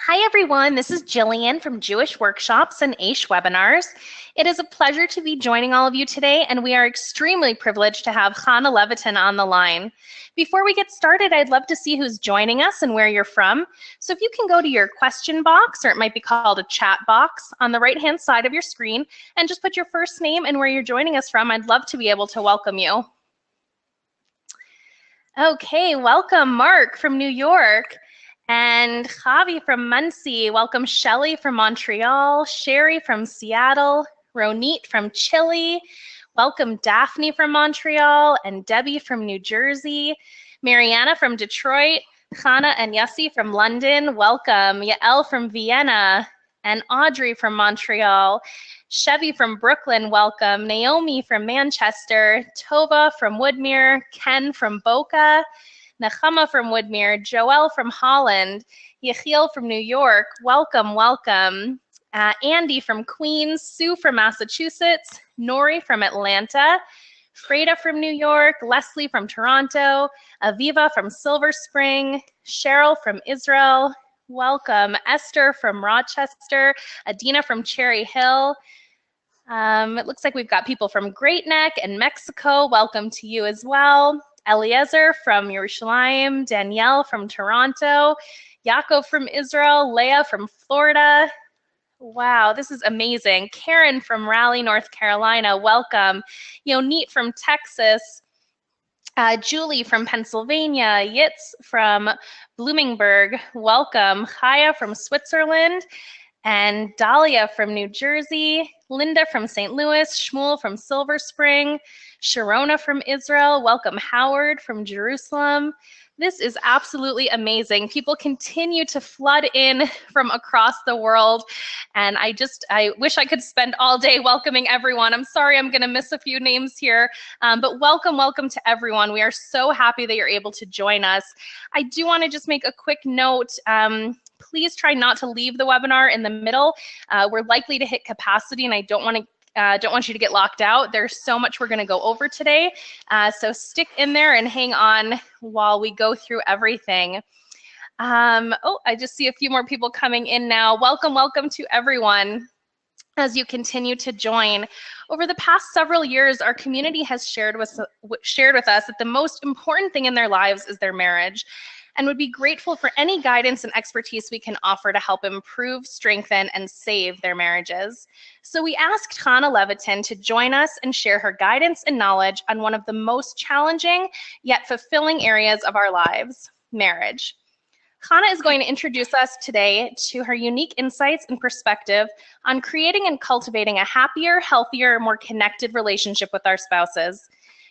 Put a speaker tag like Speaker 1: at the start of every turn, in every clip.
Speaker 1: Hi everyone, this is Jillian from Jewish Workshops and Aish Webinars. It is a pleasure to be joining all of you today, and we are extremely privileged to have Chana Levitin on the line. Before we get started, I'd love to see who's joining us and where you're from. So if you can go to your question box, or it might be called a chat box, on the right-hand side of your screen, and just put your first name and where you're joining us from, I'd love to be able to welcome you. Okay, welcome Mark from New York. And Javi from Muncie. Welcome Shelly from Montreal, Sherry from Seattle, Ronit from Chile. Welcome Daphne from Montreal and Debbie from New Jersey, Mariana from Detroit, Chana and Yossi from London. Welcome Yael from Vienna and Audrey from Montreal, Chevy from Brooklyn. Welcome Naomi from Manchester, Tova from Woodmere, Ken from Boca, Nechama from Woodmere, Joelle from Holland, Yechiel from New York, welcome, welcome. Andy from Queens, Sue from Massachusetts, Nori from Atlanta, Freda from New York, Leslie from Toronto, Aviva from Silver Spring, Cheryl from Israel, welcome. Esther from Rochester, Adina from Cherry Hill. It looks like we've got people from Great Neck and Mexico. Welcome to you as well. Eliezer from Yerushalayim, Danielle from Toronto, Yaakov from Israel, Leah from Florida. Wow, this is amazing. Karen from Raleigh, North Carolina, welcome. Yonit from Texas, Julie from Pennsylvania, Yitz from Bloomingburg, welcome. Chaya from Switzerland, and Dahlia from New Jersey, Linda from St. Louis, Shmuel from Silver Spring, Sharona from Israel, welcome Howard from Jerusalem. This is absolutely amazing. People continue to flood in from across the world, and I wish I could spend all day welcoming everyone. I'm sorry I'm gonna miss a few names here, but welcome, welcome to everyone. We are so happy that you're able to join us. I do wanna just make a quick note. Please try not to leave the webinar in the middle. We're likely to hit capacity, and I don't want you to get locked out. There's so much we're going to go over today, so stick in there and hang on while we go through everything. I just see a few more people coming in now. Welcome, welcome to everyone as you continue to join. Over the past several years, our community has shared with us that the most important thing in their lives is their marriage, and would be grateful for any guidance and expertise we can offer to help improve, strengthen, and save their marriages. So we asked Chana Levitin to join us and share her guidance and knowledge on one of the most challenging yet fulfilling areas of our lives, marriage. Chana is going to introduce us today to her unique insights and perspective on creating and cultivating a happier, healthier, more connected relationship with our spouses.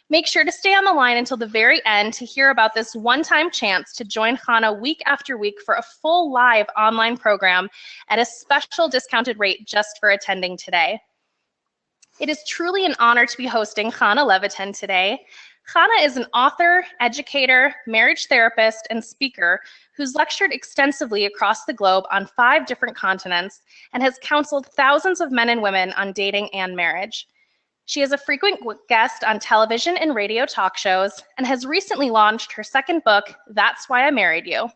Speaker 1: Make sure to stay on the line until the very end to hear about this one-time chance to join Chana week after week for a full live online program at a special discounted rate just for attending today. It is truly an honor to be hosting Chana Levitin today. Chana is an author, educator, marriage therapist, and speaker who's lectured extensively across the globe on 5 different continents and has counseled thousands of men and women on dating and marriage. She is a frequent guest on television and radio talk shows and has recently launched her second book, That's Why I Married You.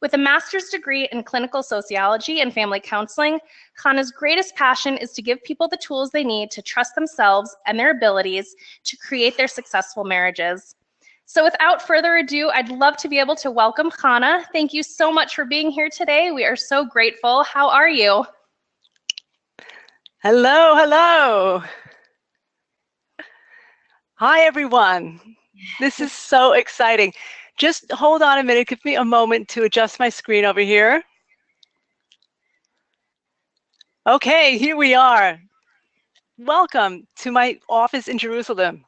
Speaker 1: With a master's degree in clinical sociology and family counseling, Chana's greatest passion is to give people the tools they need to trust themselves and their abilities to create their successful marriages. So without further ado, I'd love to be able to welcome Chana. Thank you so much for being here today. We are so grateful. How are you?
Speaker 2: Hello, hello. Hi, everyone. This is so exciting. Just hold on a minute. Give me a moment to adjust my screen over here. Okay, here we are. Welcome to my office in Jerusalem.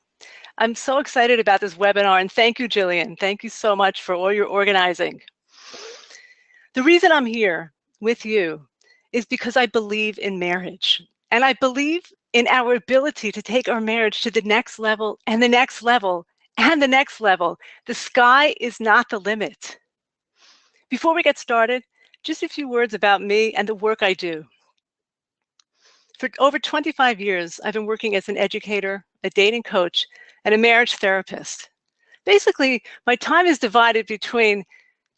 Speaker 2: I'm so excited about this webinar, and thank you, Jillian. Thank you so much for all your organizing. The reason I'm here with you is because I believe in marriage, and I believe in our ability to take our marriage to the next level and the next level and the next level. The sky is not the limit. Before we get started, just a few words about me and the work I do. For over 25 years, I've been working as an educator, a dating coach, and a marriage therapist. Basically, my time is divided between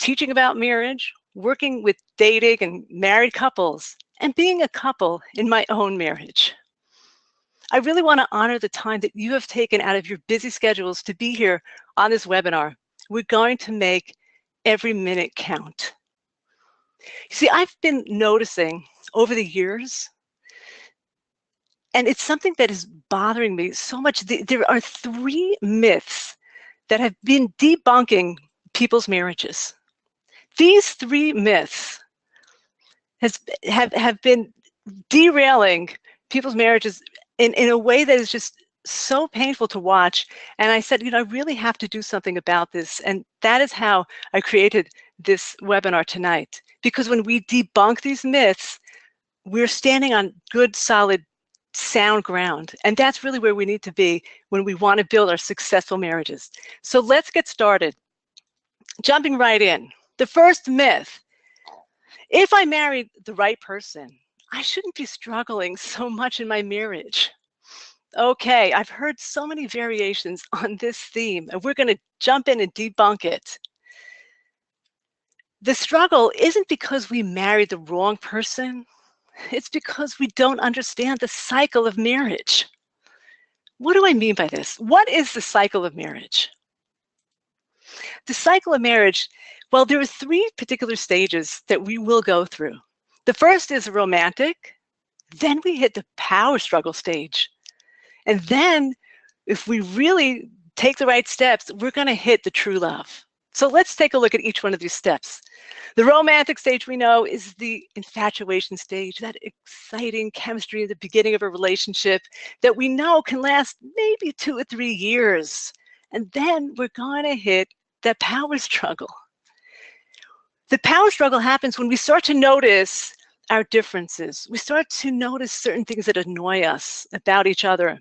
Speaker 2: teaching about marriage, working with dating and married couples, and being a couple in my own marriage. I really want to honor the time that you have taken out of your busy schedules to be here on this webinar. We're going to make every minute count. You see, I've been noticing over the years, and it's something that is bothering me so much. There are 3 myths that have been debunking people's marriages. These 3 myths have been derailing people's marriages in a way that is just so painful to watch. And I said, I really have to do something about this. And that is how I created this webinar tonight. Because when we debunk these myths, we're standing on good, solid, sound ground. And that's really where we need to be when we want to build our successful marriages. So let's get started. Jumping right in. The first myth: if I married the right person, I shouldn't be struggling so much in my marriage. Okay, I've heard so many variations on this theme, and we're going to jump in and debunk it. The struggle isn't because we married the wrong person. It's because we don't understand the cycle of marriage. What do I mean by this? What is the cycle of marriage? The cycle of marriage, well, there are 3 particular stages that we will go through. The first is romantic, then we hit the power struggle stage. And then if we really take the right steps, we're going to hit the true love. So let's take a look at each one of these steps. The romantic stage, we know, is the infatuation stage, that exciting chemistry at the beginning of a relationship that we know can last maybe 2 or 3 years. And then we're going to hit the power struggle. The power struggle happens when we start to notice our differences. We start to notice certain things that annoy us about each other.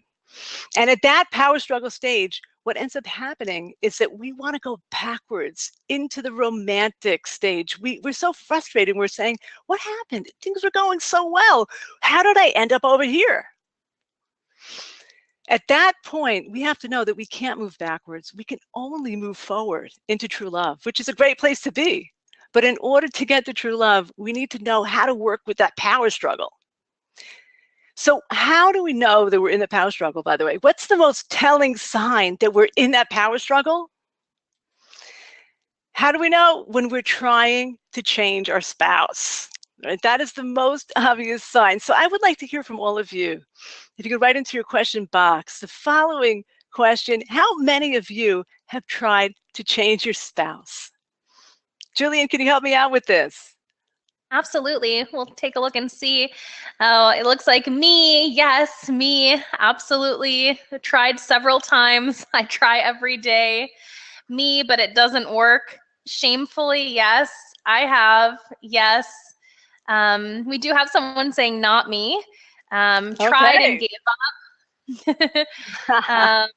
Speaker 2: And at that power struggle stage, what ends up happening is that we want to go backwards into the romantic stage. We're so frustrated. We're saying, what happened? Things were going so well. How did I end up over here? At that point, we have to know that we can't move backwards. We can only move forward into true love, which is a great place to be. But in order to get to true love, we need to know how to work with that power struggle. So how do we know that we're in the power struggle, by the way? What's the most telling sign that we're in that power struggle? How do we know? When we're trying to change our spouse. Right? That is the most obvious sign. So I would like to hear from all of you. If you could write into your question box the following question: how many of you have tried to change your spouse? Julian, can you help me out with this?
Speaker 1: Absolutely. We'll take a look and see. Oh, it looks like me. Yes, me. Absolutely. Tried several times. I try every day. Me, but it doesn't work. Shamefully, yes, I have. Yes. We do have someone saying not me. Tried and gave up.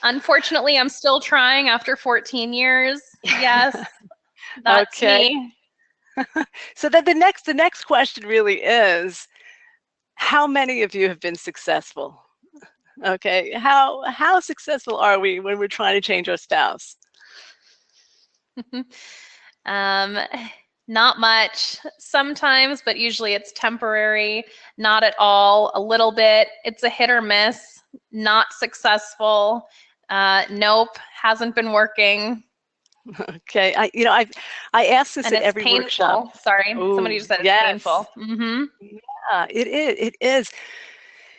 Speaker 1: Unfortunately, I'm still trying after 14 years. Yes, that's me.
Speaker 2: So then the next question really is, how many of you have been successful? Okay, how successful are we when we're trying to change our spouse?
Speaker 1: Not much. Sometimes, but usually it's temporary. Not at all. A little bit. It's a hit or miss. Not successful. Nope, hasn't been working.
Speaker 2: Okay, I asked this at every
Speaker 1: painful.
Speaker 2: Workshop.
Speaker 1: Sorry, somebody just said it's painful.
Speaker 2: Mm-hmm. Yeah, it is.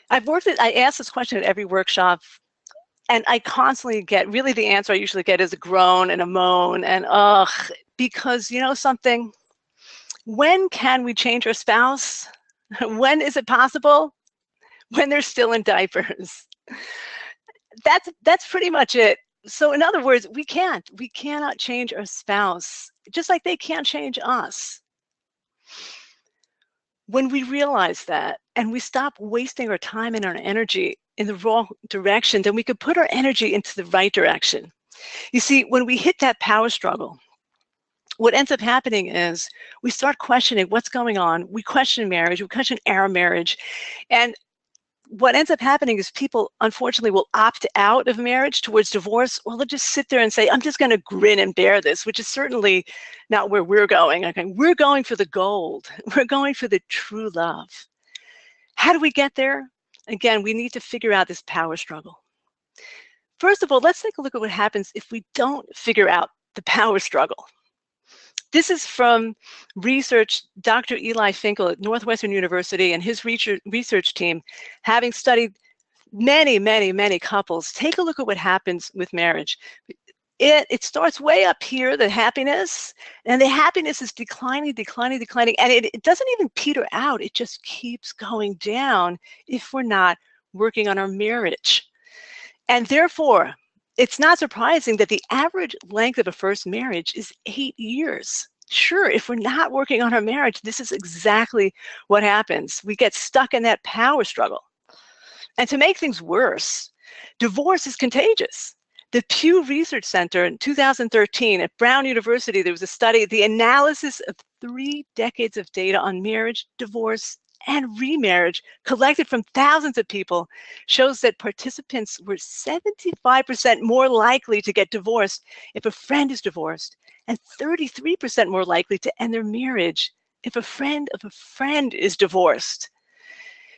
Speaker 2: I asked this question at every workshop, and I constantly get, really the answer I usually get is a groan and a moan and ugh, because you know something, when can we change our spouse? When is it possible? When they're still in diapers. That's pretty much it. So in other words, we cannot change our spouse, just like they can't change us. When we realize that and we stop wasting our time and our energy in the wrong direction, then we could put our energy into the right direction. You see, when we hit that power struggle, what ends up happening is we start questioning what's going on. We question marriage, we question our marriage, and what ends up happening is people, unfortunately, will opt out of marriage towards divorce, or they'll just sit there and say, I'm just going to grin and bear this, which is certainly not where we're going. Okay, we're going for the gold. We're going for the true love. How do we get there? Again, we need to figure out this power struggle. First of all, let's take a look at what happens if we don't figure out the power struggle. This is from research, Dr. Eli Finkel at Northwestern University and his research team, having studied many, many, many couples. Take a look at what happens with marriage. It starts way up here, the happiness, and the happiness is declining, declining, declining, and it doesn't even peter out. It just keeps going down if we're not working on our marriage. And therefore, it's not surprising that the average length of a first marriage is 8 years. Sure, if we're not working on our marriage, this is exactly what happens. We get stuck in that power struggle. And to make things worse, divorce is contagious. The Pew Research Center in 2013 at Brown University, there was a study, the analysis of 3 decades of data on marriage, divorce, and remarriage collected from thousands of people shows that participants were 75% more likely to get divorced if a friend is divorced, and 33% more likely to end their marriage if a friend of a friend is divorced.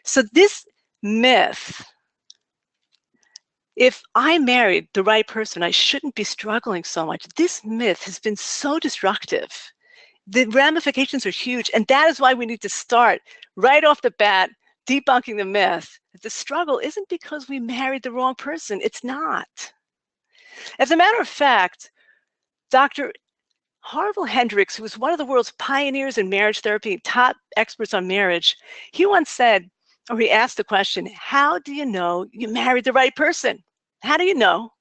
Speaker 2: So this myth, if I married the right person, I shouldn't be struggling so much. This myth has been so destructive. The ramifications are huge, and that is why we need to start right off the bat debunking the myth that the struggle isn't because we married the wrong person. It's not. As a matter of fact, Dr. Harville Hendrix, who was one of the world's pioneers in marriage therapy, top experts on marriage, he once said, or he asked the question, how do you know you married the right person? How do you know?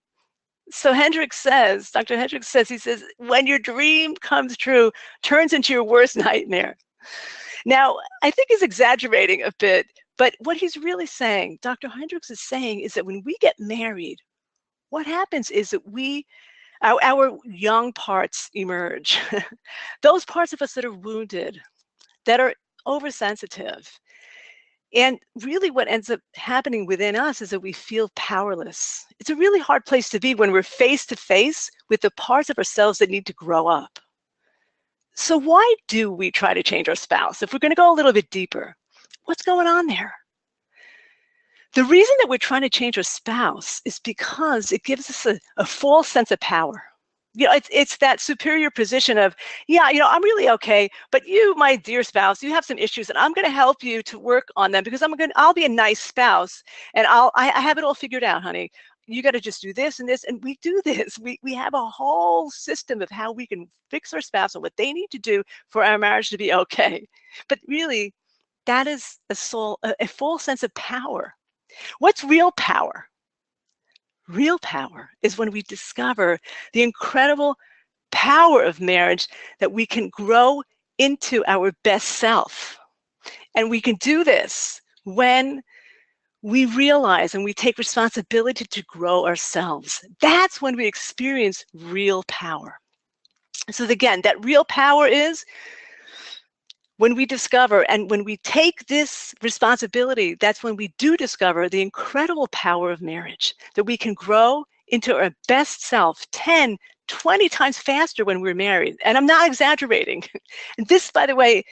Speaker 2: So Dr. Hendrix says, he says, when your dream comes true, turns into your worst nightmare. Now, I think he's exaggerating a bit, but what he's really saying, Dr. Hendrix is saying, is that when we get married, what happens is that our young parts emerge. Those parts of us that are wounded, that are oversensitive. And really what ends up happening within us is that we feel powerless. It's a really hard place to be when we're face to face with the parts of ourselves that need to grow up. So why do we try to change our spouse? If we're going to go a little bit deeper, what's going on there? The reason that we're trying to change our spouse is because it gives us a false sense of power. You know, it's that superior position of, yeah, you know, I'm really okay, but you, my dear spouse, you have some issues, and I'm going to help you to work on them because I'll be a nice spouse, and I have it all figured out, honey. You got to just do this and this, and we do this. We have a whole system of how we can fix our spouse and what they need to do for our marriage to be okay. But really, that is a full sense of power. What's real power? Real power is when we discover the incredible power of marriage, that we can grow into our best self. And we can do this when we realize and we take responsibility to grow ourselves. That's when we experience real power. So again, that real power is when we discover and when we take this responsibility, that's when we do discover the incredible power of marriage, that we can grow into our best self 10, 20 times faster when we're married. And I'm not exaggerating. And this, by the way,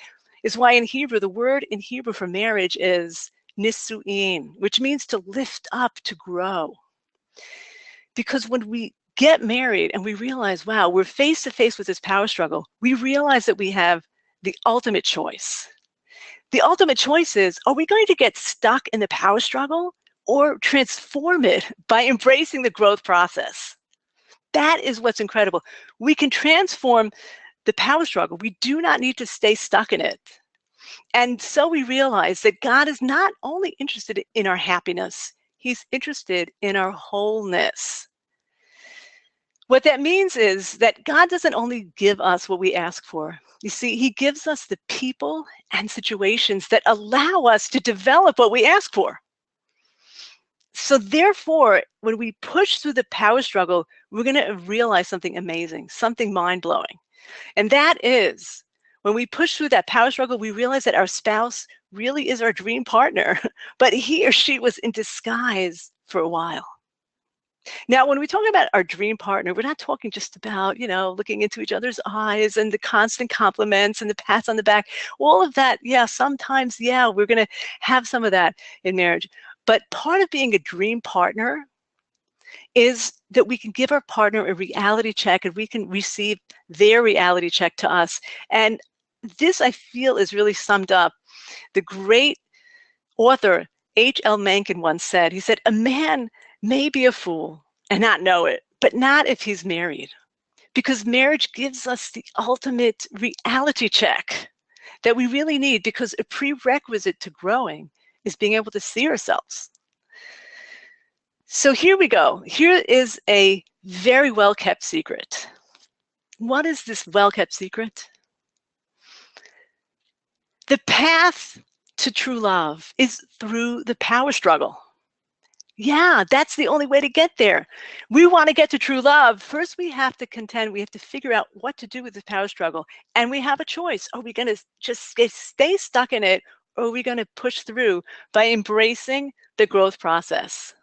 Speaker 2: is why in Hebrew, the word in Hebrew for marriage is nisu'im, which means to lift up, to grow. Because when we get married and we realize, wow, we're face to face with this power struggle, we realize that we have the ultimate choice. The ultimate choice is, are we going to get stuck in the power struggle or transform it by embracing the growth process? That is what's incredible. We can transform the power struggle. We do not need to stay stuck in it. And so we realize that God is not only interested in our happiness, he's interested in our wholeness. What that means is that God doesn't only give us what we ask for. You see, he gives us the people and situations that allow us to develop what we ask for. So therefore, when we push through the power struggle, we're going to realize something amazing, something mind-blowing. And that is, when we push through that power struggle, we realize that our spouse really is our dream partner, but he or she was in disguise for a while. Now, when we talk about our dream partner, we're not talking just about, looking into each other's eyes and the constant compliments and the pats on the back. All of that, yeah, sometimes, yeah, we're going to have some of that in marriage. But part of being a dream partner is that we can give our partner a reality check and we can receive their reality check to us. And this, I feel, is really summed up. The great author H.L. Mencken once said, he said, "A man may be a fool and not know it, but not if he's married. Because marriage gives us the ultimate reality check that we really need, because a prerequisite to growing is being able to see ourselves." So here we go. Here is a very well-kept secret. What is this well-kept secret? The path to true love is through the power struggle. Yeah, that's the only way to get there. We want to get to true love. First, we have to contend. We have to figure out what to do with the power struggle. And we have a choice. Are we going to just stay stuck in it, or are we going to push through by embracing the growth process?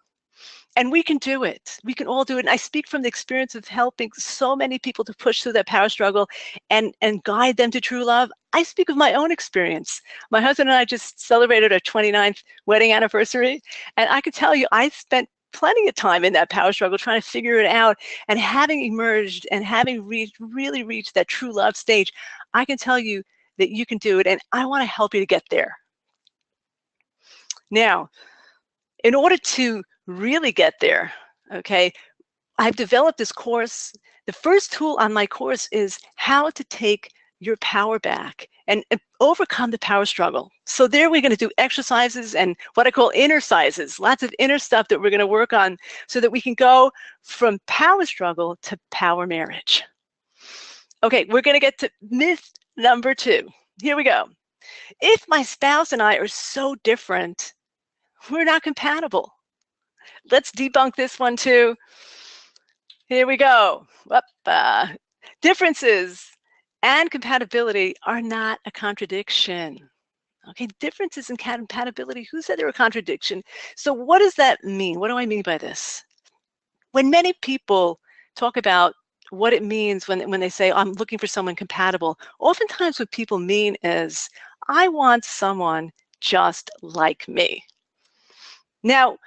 Speaker 2: And we can do it. We can all do it. And I speak from the experience of helping so many people to push through that power struggle and guide them to true love. I speak of my own experience. My husband and I just celebrated our 29th wedding anniversary. And I could tell you, I spent plenty of time in that power struggle trying to figure it out. And having emerged and having really reached that true love stage, I can tell you that you can do it. And I want to help you to get there. Now, in order to really get there, okay, I've developed this course. The first tool on my course is how to take your power back and overcome the power struggle. So there we're going to do exercises and what I call inner sizes, lots of inner stuff that we're going to work on so that we can go from power struggle to power marriage. Okay, we're going to get to myth number 2. Here we go. If my spouse and I are so different, we're not compatible. Let's debunk this one too. Here we go. Differences and compatibility are not a contradiction. Okay, differences and compatibility, who said they're a contradiction? So what does that mean? What do I mean by this? When many people talk about what it means when they say, I'm looking for someone compatible, oftentimes what people mean is, I want someone just like me. Now,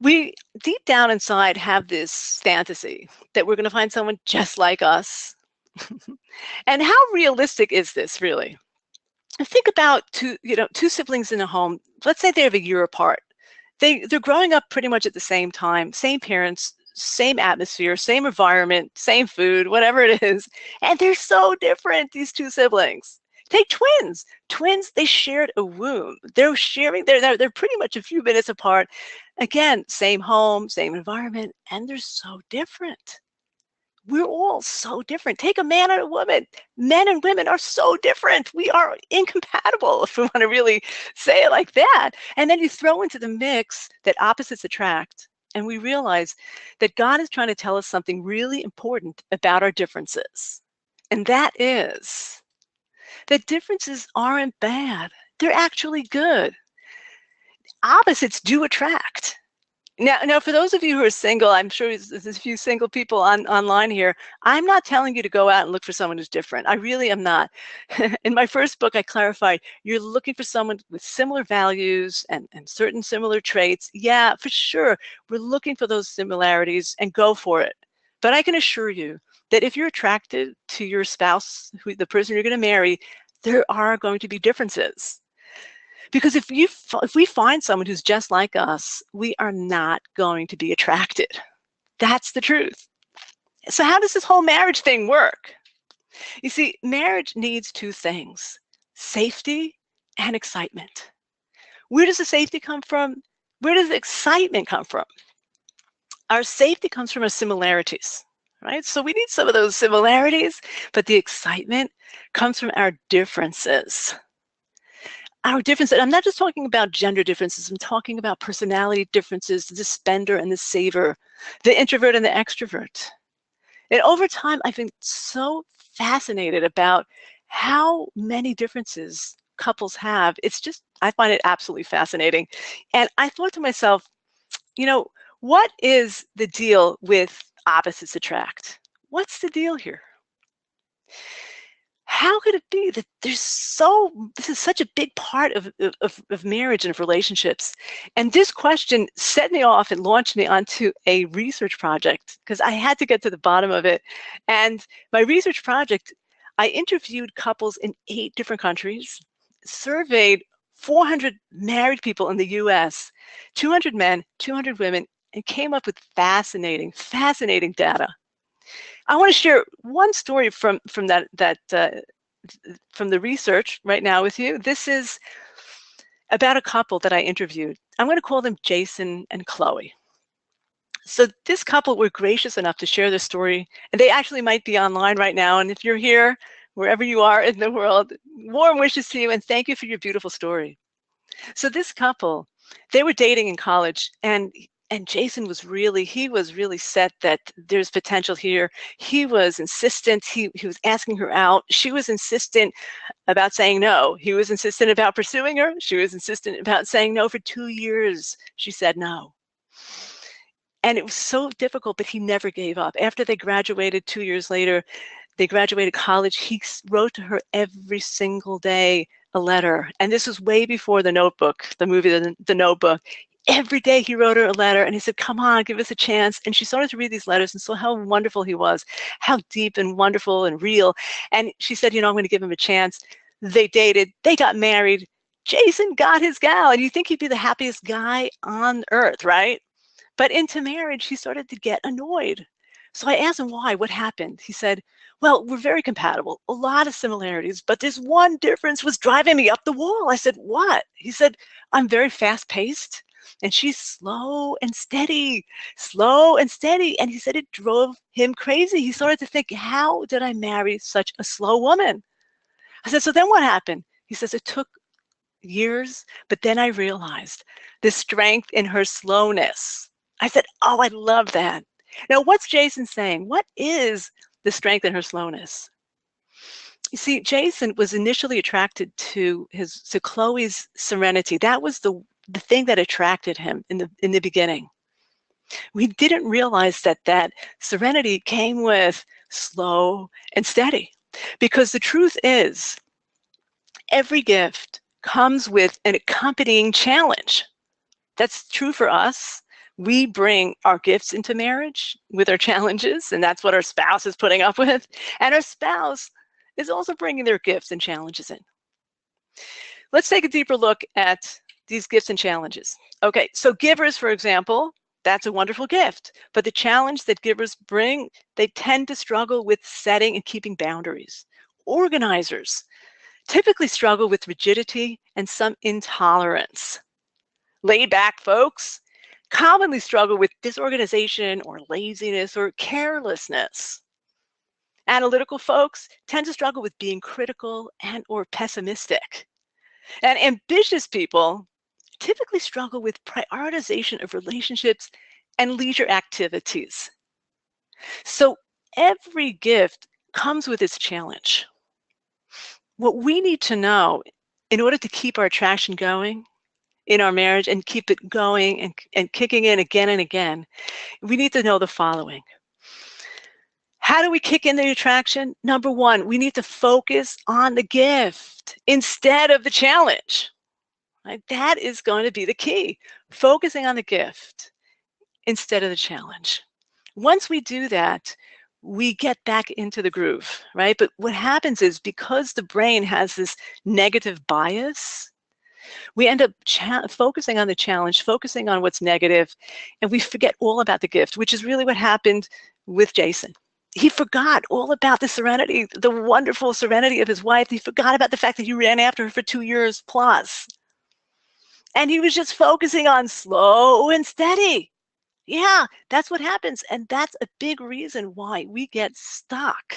Speaker 2: we deep down inside have this fantasy that we're going to find someone just like us. And how realistic is this really? Think about two siblings in a home. Let's say they have a year apart. They're growing up pretty much at the same time, same parents, same atmosphere, same environment, same food, whatever it is. And they're so different, these two siblings. Take twins. Twins, they shared a womb. They're pretty much a few minutes apart. Again, same home, same environment, and they're so different. We're all so different. Take a man and a woman. Men and women are so different. We are incompatible, if we want to really say it like that. And then you throw into the mix that opposites attract, and we realize that God is trying to tell us something really important about our differences. And that is that differences aren't bad. They're actually good. Opposites do attract. Now, for those of you who are single, I'm sure there's a few single people online here. I'm not telling you to go out and look for someone who's different. I really am not. In my first book, I clarified, you're looking for someone with similar values and certain similar traits. Yeah, for sure. We're looking for those similarities and go for it. But I can assure you that if you're attracted to your spouse, the person you're going to marry, there are going to be differences. Because if we find someone who's just like us, we are not going to be attracted. That's the truth. So how does this whole marriage thing work? You see, marriage needs two things: safety and excitement. Where does the safety come from? Where does the excitement come from? Our safety comes from our similarities, right? So we need some of those similarities, but the excitement comes from our differences. Our differences, I'm not just talking about gender differences, I'm talking about personality differences, the spender and the saver, the introvert and the extrovert. And over time, I've been so fascinated about how many differences couples have, I find it absolutely fascinating. And I thought to myself, what is the deal with opposites attract? What's the deal here? How could it be that this is such a big part of marriage and of relationships? And this question set me off and launched me onto a research project because I had to get to the bottom of it. And my research project, I interviewed couples in 8 different countries, surveyed 400 married people in the US, 200 men, 200 women, and came up with fascinating data. I want to share one story from the research right now with you. This is about a couple that I interviewed. I'm going to call them Jason and Chloe. So this couple were gracious enough to share their story, and they actually might be online right now. And if you're here, wherever you are in the world, warm wishes to you, and thank you for your beautiful story. So this couple, they were dating in college, and Jason was really set that there's potential here. He was insistent. He was asking her out. She was insistent about saying no. He was insistent about pursuing her. She was insistent about saying no. For 2 years, she said no. And it was so difficult, but he never gave up. After they graduated 2 years later, they graduated college, he wrote to her every single day a letter. And this was way before The Notebook, the movie, The Notebook. Every day he wrote her a letter and he said, come on, give us a chance. And she started to read these letters and saw how wonderful he was, how deep and wonderful and real. And she said, I'm going to give him a chance. They dated, they got married. Jason got his gal. And you think he'd be the happiest guy on earth, right? But into marriage, he started to get annoyed. So I asked him why, what happened? He said, well, we're very compatible, a lot of similarities, but this one difference was driving me up the wall. I said, what? He said, I'm very fast-paced. And she's slow and steady. And he said it drove him crazy. He started to think, how did I marry such a slow woman? I said, so then what happened? He says, it took years, but then I realized the strength in her slowness. I said, oh, I love that. Now, what's Jason saying? What is the strength in her slowness? You see, Jason was initially attracted to Chloe's serenity. That was the thing that attracted him in the beginning. We didn't realize that serenity came with slow and steady, because the truth is every gift comes with an accompanying challenge. That's true for us. We bring our gifts into marriage with our challenges, and that's what our spouse is putting up with. And our spouse is also bringing their gifts and challenges in. Let's take a deeper look at these gifts and challenges. Okay, so givers, for example, that's a wonderful gift. But the challenge that givers bring, they tend to struggle with setting and keeping boundaries. Organizers typically struggle with rigidity and some intolerance. Laid back folks commonly struggle with disorganization or laziness or carelessness. Analytical folks tend to struggle with being critical and or pessimistic. And ambitious people typically struggle with prioritization of relationships and leisure activities. So every gift comes with its challenge. What we need to know in order to keep our attraction going in our marriage and keep it going and kicking in again and again, we need to know the following. How do we kick in the attraction? Number one, we need to focus on the gift instead of the challenge. Right? That is going to be the key, focusing on the gift instead of the challenge. Once we do that, we get back into the groove, right? But what happens is, because the brain has this negative bias, we end up focusing on the challenge, focusing on what's negative, and we forget all about the gift, which is really what happened with Jason. He forgot all about the serenity, the wonderful serenity of his wife. He forgot about the fact that he ran after her for 2 years plus. And he was just focusing on slow and steady. Yeah, that's what happens. And that's a big reason why we get stuck.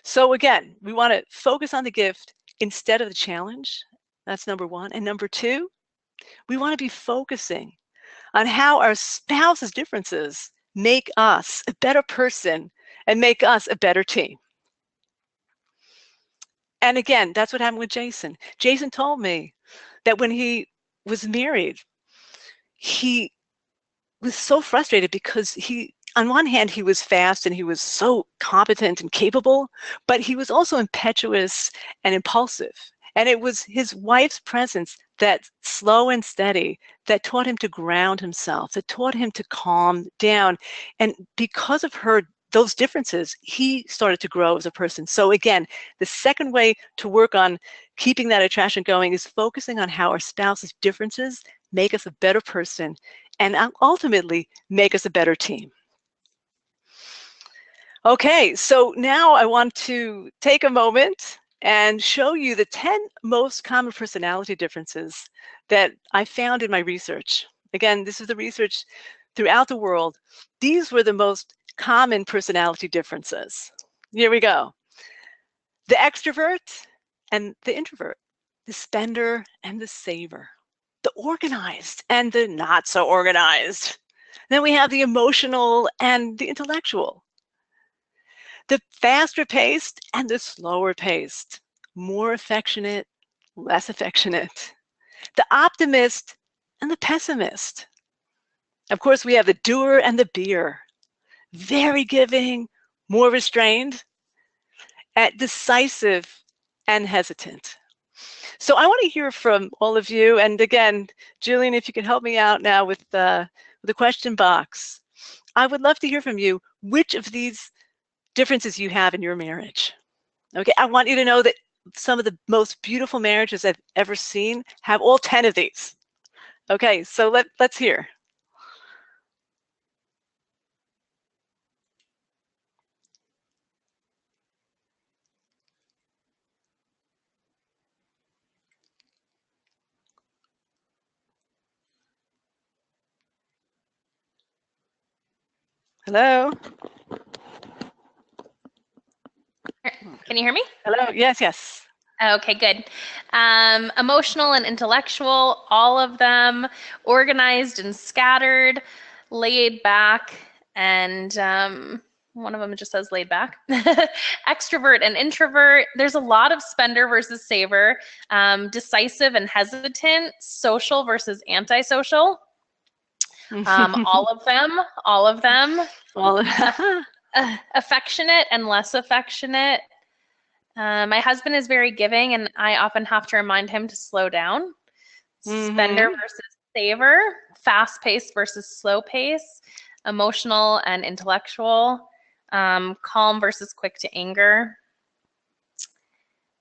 Speaker 2: So again, we want to focus on the gift instead of the challenge. That's number one. And number two, we want to be focusing on how our spouse's differences make us a better person and make us a better team. And again, that's what happened with Jason. Jason told me that when he was married, he was so frustrated because on one hand, he was fast and he was so competent and capable, but he was also impetuous and impulsive. And it was his wife's presence, that slow and steady, that taught him to ground himself, that taught him to calm down. And because of those differences, he started to grow as a person. So again, the second way to work on keeping that attraction going is focusing on how our spouse's differences make us a better person and ultimately make us a better team. Okay, so now I want to take a moment and show you the 10 most common personality differences that I found in my research. Again, this is the research throughout the world. These were the most common personality differences. Here we go. The extrovert and the introvert, the spender and the saver, the organized and the not so organized. Then we have the emotional and the intellectual, the faster paced and the slower paced, more affectionate, less affectionate, the optimist and the pessimist. Of course, we have the doer and the beer, very giving, more restrained, decisive and hesitant. So I want to hear from all of you. And again, Jillian, if you can help me out now with the question box. I would love to hear from you which of these differences you have in your marriage. Okay, I want you to know that some of the most beautiful marriages I've ever seen have all 10 of these. Okay, so let's hear. Hello?
Speaker 1: Can you hear me?
Speaker 2: Hello, yes.
Speaker 1: Okay, good. Emotional and intellectual, all of them, organized and scattered, laid back, and one of them just says laid back. Extrovert and introvert. There's a lot of spender versus saver, decisive and hesitant, social versus antisocial. All of them. Affectionate and less affectionate. My husband is very giving, and I often have to remind him to slow down. Spender versus saver, fast-paced versus slow-paced, emotional and intellectual, calm versus quick to anger.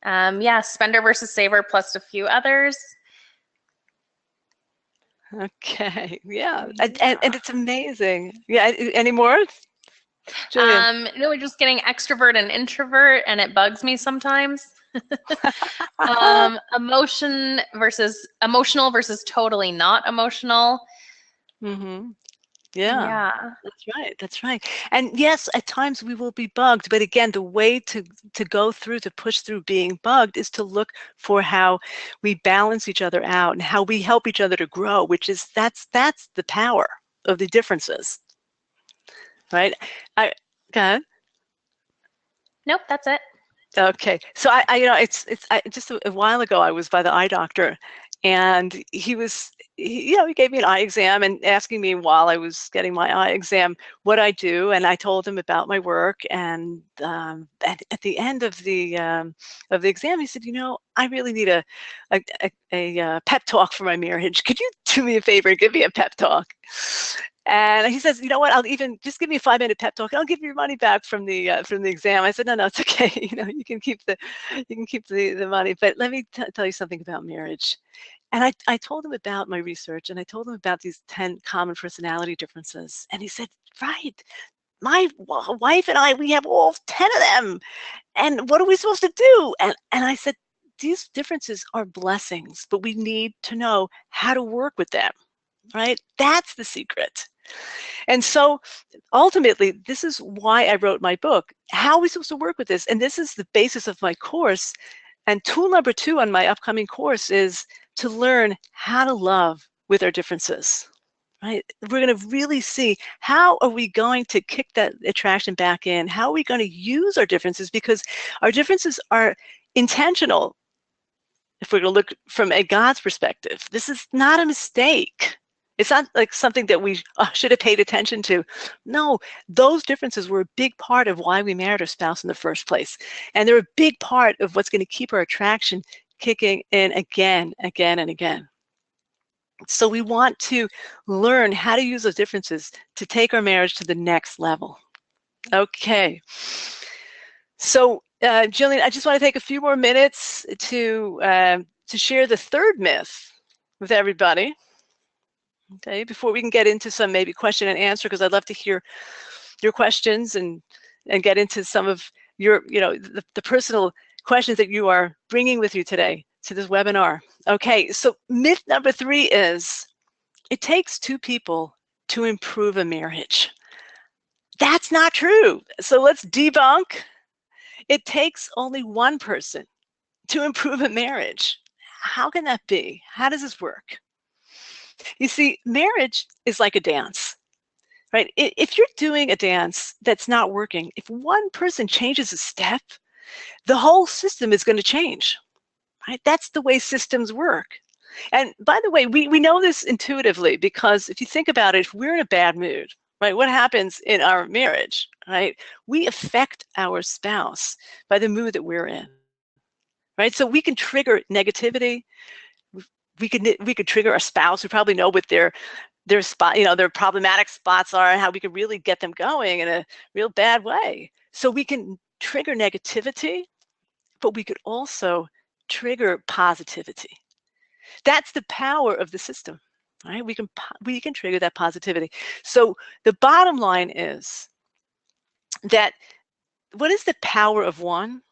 Speaker 1: Spender versus saver plus a few others.
Speaker 2: Okay, yeah, and it's amazing. Yeah, any more?
Speaker 1: No, we're just getting extrovert and introvert, and it bugs me sometimes. Emotional versus totally not emotional.
Speaker 2: Yeah, that's right. And yes, at times we will be bugged, but again, the way to go through, to push through being bugged is to look for how we balance each other out and how we help each other to grow, which is that's the power of the differences. Right? Go ahead.
Speaker 1: Nope, that's it.
Speaker 2: Okay, so I just a while ago I was by the eye doctor, and he gave me an eye exam and asking me while I was getting my eye exam what I do, and I told him about my work, and at the end of the exam he said, I really need a pep talk for my marriage. Could you do me a favor and give me a pep talk? And he says, you know what, I'll even just give me a 5-minute pep talk and I'll give you your money back from the exam. I said, no, it's okay. You can keep the money, but let me tell you something about marriage. And I told him about my research, and I told him about these 10 common personality differences. And he said, right, my wife and I, we have all 10 of them. And what are we supposed to do? And I said, these differences are blessings, but we need to know how to work with them, right? That's the secret. And so ultimately, this is why I wrote my book. How are we supposed to work with this? And this is the basis of my course. And tool number 2 on my upcoming course is to learn how to love with our differences, right? We're going to really see how are we going to kick that attraction back in? How are we going to use our differences? Because our differences are intentional. If we're going to look from a God's perspective, this is not a mistake. It's not like something that we should have paid attention to. No, those differences were a big part of why we married our spouse in the first place. And they're a big part of what's going to keep our attraction kicking in again, again, and again. So we want to learn how to use those differences to take our marriage to the next level. Okay. So, Jillian, I just want to take a few more minutes to share the third myth with everybody. Okay, before we can get into some maybe question and answer, because I'd love to hear your questions and get into some of your, the personal questions that you are bringing with you today to this webinar. Okay, so myth number 3 is it takes 2 people to improve a marriage. That's not true. So let's debunk. It takes only 1 person to improve a marriage. How can that be? How does this work? You see, marriage is like a dance, right? If you're doing a dance that's not working, if 1 person changes a step, the whole system is going to change, right? That's the way systems work. And by the way, we know this intuitively, because if you think about it, if we're in a bad mood, right, what happens in our marriage, right? We affect our spouse by the mood that we're in, right? So we can trigger negativity. We could trigger our spouse. We probably know what their spot, their problematic spots are, and how we could really get them going in a real bad way. So we can trigger negativity, but we could also trigger positivity. That's the power of the system, right? We can trigger that positivity. So the bottom line is that what is the power of one?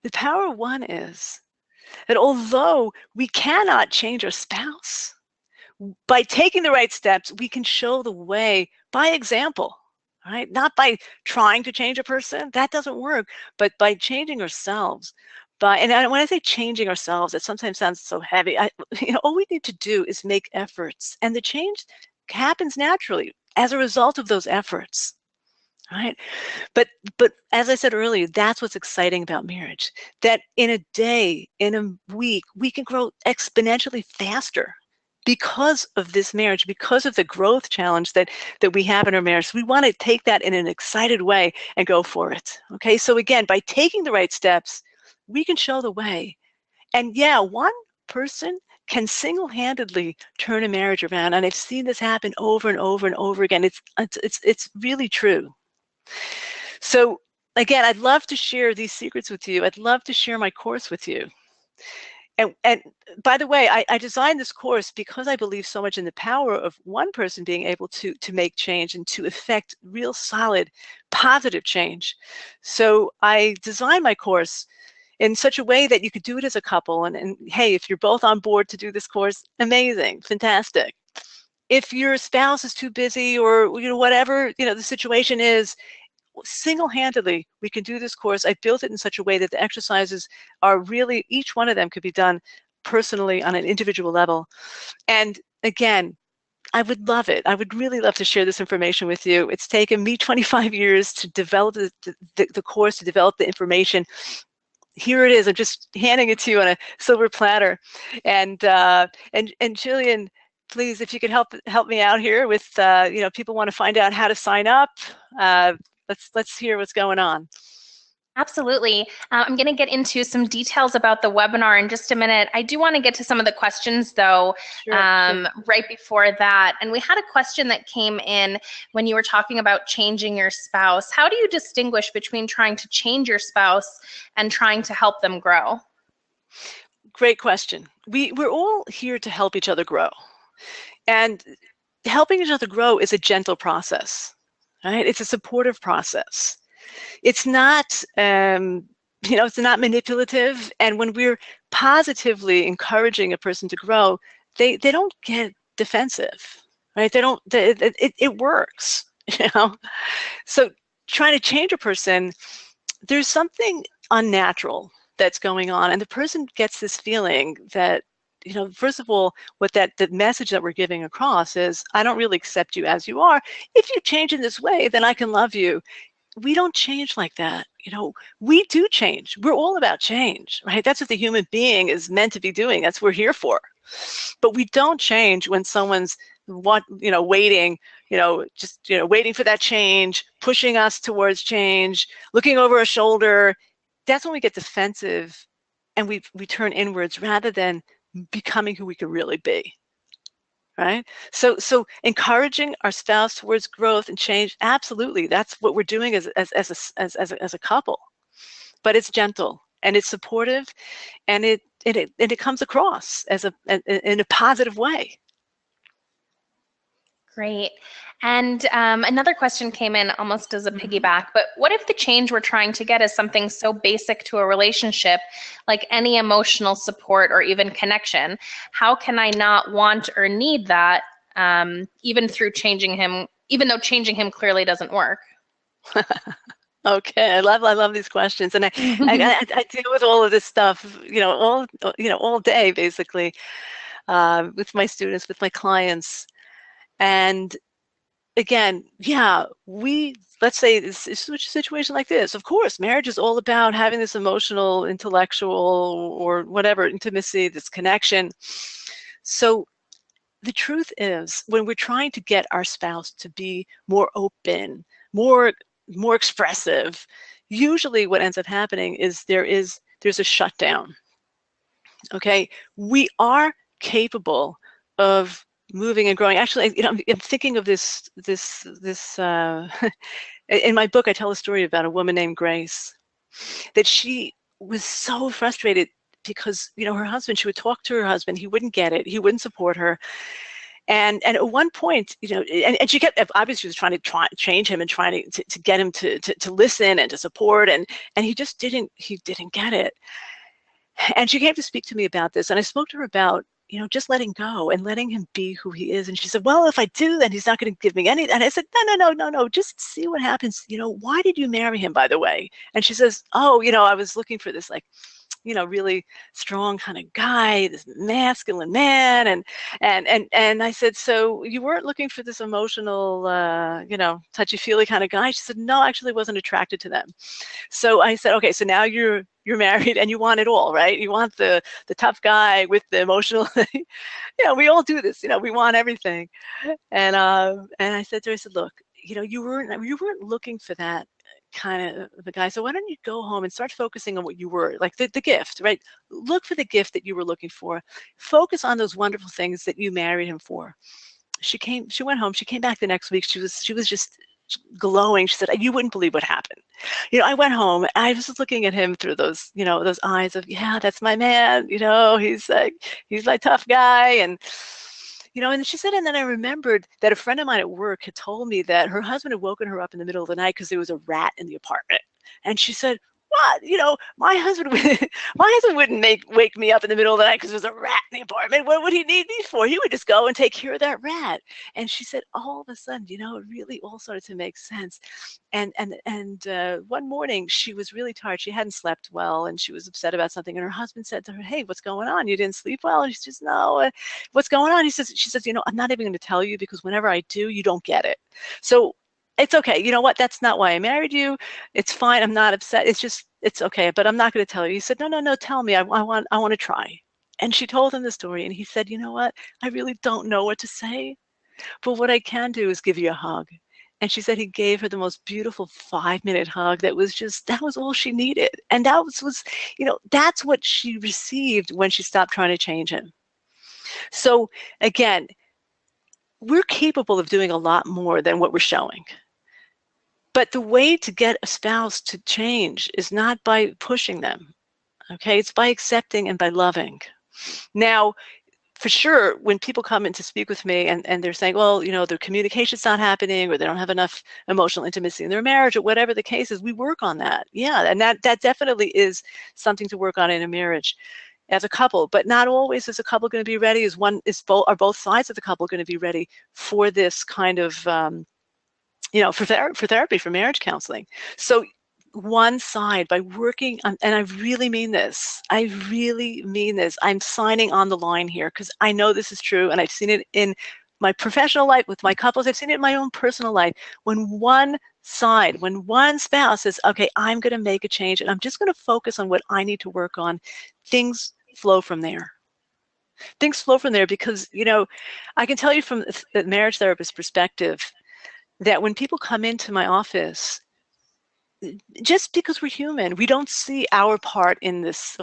Speaker 2: The power of one is that although we cannot change our spouse, by taking the right steps, we can show the way by example, right? Not by trying to change a person, that doesn't work, but by changing ourselves. And when I say changing ourselves, it sometimes sounds so heavy. All we need to do is make efforts, and the change happens naturally as a result of those efforts. Right? But as I said earlier, that's what's exciting about marriage, that in a day, in a week, we can grow exponentially faster because of this marriage, because of the growth challenge that we have in our marriage. So we want to take that in an excited way and go for it. Okay, so again, by taking the right steps, we can show the way. And yeah, 1 person can single-handedly turn a marriage around, and I've seen this happen over and over and over again. It's really true. So again, I'd love to share these secrets with you. I'd love to share my course with you. And by the way, I designed this course because I believe so much in the power of 1 person being able to make change and to effect real solid, positive change. So I designed my course in such a way that you could do it as a couple. And hey, if you're both on board to do this course, amazing, fantastic. If your spouse is too busy, or whatever the situation is, single-handedly we can do this course. I built it in such a way that the exercises are really, each one of them could be done personally on an individual level. And again, I would love it. I would really love to share this information with you. It's taken me 25 years to develop the course, to develop the information. Here it is. I'm just handing it to you on a silver platter. And Jillian, please, if you could help me out here with, people want to find out how to sign up. Let's hear what's going on.
Speaker 1: Absolutely. I'm going to get into some details about the webinar in just a minute. I do want to get to some of the questions, though,
Speaker 2: sure.
Speaker 1: Right before that. And we had a question that came in when you were talking about changing your spouse. How do you distinguish between trying to change your spouse and trying to help them grow?
Speaker 2: Great question. We're all here to help each other grow. And helping each other grow is a gentle process, right? It's a supportive process. It's not, it's not manipulative. And when we're positively encouraging a person to grow, they don't get defensive, right? It works, So trying to change a person, there's something unnatural that's going on. And the person gets this feeling that, first of all, the message that we're giving across is, I don't really accept you as you are. If you change in this way, then I can love you. we don't change like that. We do change. We're all about change, right? That's what the human being is meant to be doing. That's what we're here for. But we don't change when someone's waiting, waiting for that change, pushing us towards change, looking over our shoulder. That's when we get defensive and we turn inwards rather than becoming who we could really be. Right? So encouraging our spouse towards growth and change, absolutely, that's what we're doing as a couple. But it's gentle and it's supportive, and it comes across as in a positive way.
Speaker 1: Great. And another question came in almost as a piggyback, but what if the change we're trying to get is something so basic to a relationship, like any emotional support or even connection? How can I not want or need that, even though changing him clearly doesn't work?
Speaker 2: Okay, I love these questions, and I deal with all of this stuff, all day basically, with my students, with my clients. And again, let's say this is a situation like this. Of course, marriage is all about having this emotional, intellectual, or whatever intimacy, this connection. So the truth is, when we're trying to get our spouse to be more open, more expressive, usually what ends up happening is there's a shutdown. Okay, we are capable of moving and growing. Actually, I'm thinking of this. In my book, I tell a story about a woman named Grace, that she was so frustrated because her husband. She would talk to her husband. He wouldn't get it. He wouldn't support her. And at one point, and she kept, obviously she was trying to change him and trying to get him to listen and to support, and he just didn't get it. And she came to speak to me about this, and I spoke to her about just letting go and letting him be who he is. And she said, well, if I do, then he's not going to give me any. And I said, no, just see what happens. Why did you marry him, by the way? And she says, oh, I was looking for this, like, really strong kind of guy, this masculine man. And I said, so you weren't looking for this emotional, touchy-feely kind of guy? She said, no, I actually wasn't attracted to them. So I said, okay, so now you're married and you want it all, right? You want the tough guy with the emotional, we all do this, we want everything. And I said to her, I said, look, you weren't looking for that kind of the guy. So why don't you go home and start focusing on what you were, like the gift, right? Look for the gift that you were looking for. Focus on those wonderful things that you married him for. She went home, she came back the next week. She was just glowing. She said, you wouldn't believe what happened. I went home, I was just looking at him through those, those eyes of, yeah, that's my man. He's my tough guy. And and she said, and then I remembered that a friend of mine at work had told me that her husband had woken her up in the middle of the night because there was a rat in the apartment. And she said, what? My husband wouldn't wake me up in the middle of the night because there's a rat in the apartment. What would he need me for? He would just go and take care of that rat. And she said, all of a sudden, it really all started to make sense. And one morning she was really tired. She hadn't slept well and she was upset about something. And her husband said to her, hey, what's going on? You didn't sleep well? And she says, no, what's going on? She says, I'm not even going to tell you because whenever I do, you don't get it. So it's okay. You know what? That's not why I married you. It's fine. I'm not upset. It's okay, but I'm not going to tell you. He said, no, tell me. I want to try. And she told him the story, and he said, you know what? I really don't know what to say, but what I can do is give you a hug. And she said he gave her the most beautiful 5-minute hug. That was all she needed. And that was that's what she received when she stopped trying to change him. So again, we're capable of doing a lot more than what we're showing. But the way to get a spouse to change is not by pushing them, okay? It's by accepting and by loving. Now, for sure, when people come in to speak with me and they're saying, well, their communication's not happening or they don't have enough emotional intimacy in their marriage or whatever the case is, we work on that. Yeah, and that definitely is something to work on in a marriage as a couple, but not always is a couple going to be ready. Are both sides of the couple going to be ready for this kind of for therapy, for marriage counseling. So one side, by working on, and I really mean this, I'm signing on the line here because I know this is true and I've seen it in my professional life with my couples. I've seen it in my own personal life. When one side, when one spouse says, okay, I'm going to make a change and I'm just going to focus on what I need to work on, things flow from there. Things flow from there because, you know, I can tell you from the marriage therapist perspective that when people come into my office, just because we're human, we don't see our part in this,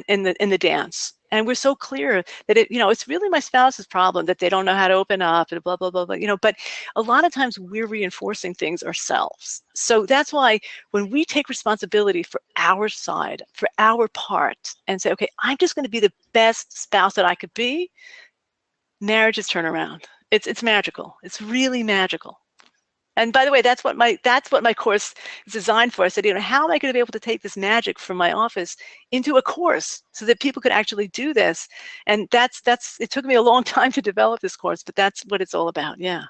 Speaker 2: in the dance. And we're so clear that it's really my spouse's problem that they don't know how to open up and blah, blah, blah, blah, but a lot of times we're reinforcing things ourselves. So that's why when we take responsibility for our side, for our part, and say, okay, I'm just going to be the best spouse that I could be, marriages turn around. It's magical. It's really magical. And by the way, that's what my course is designed for. I said, how am I going to be able to take this magic from my office into a course so that people could actually do this? And it took me a long time to develop this course, but that's what it's all about. Yeah.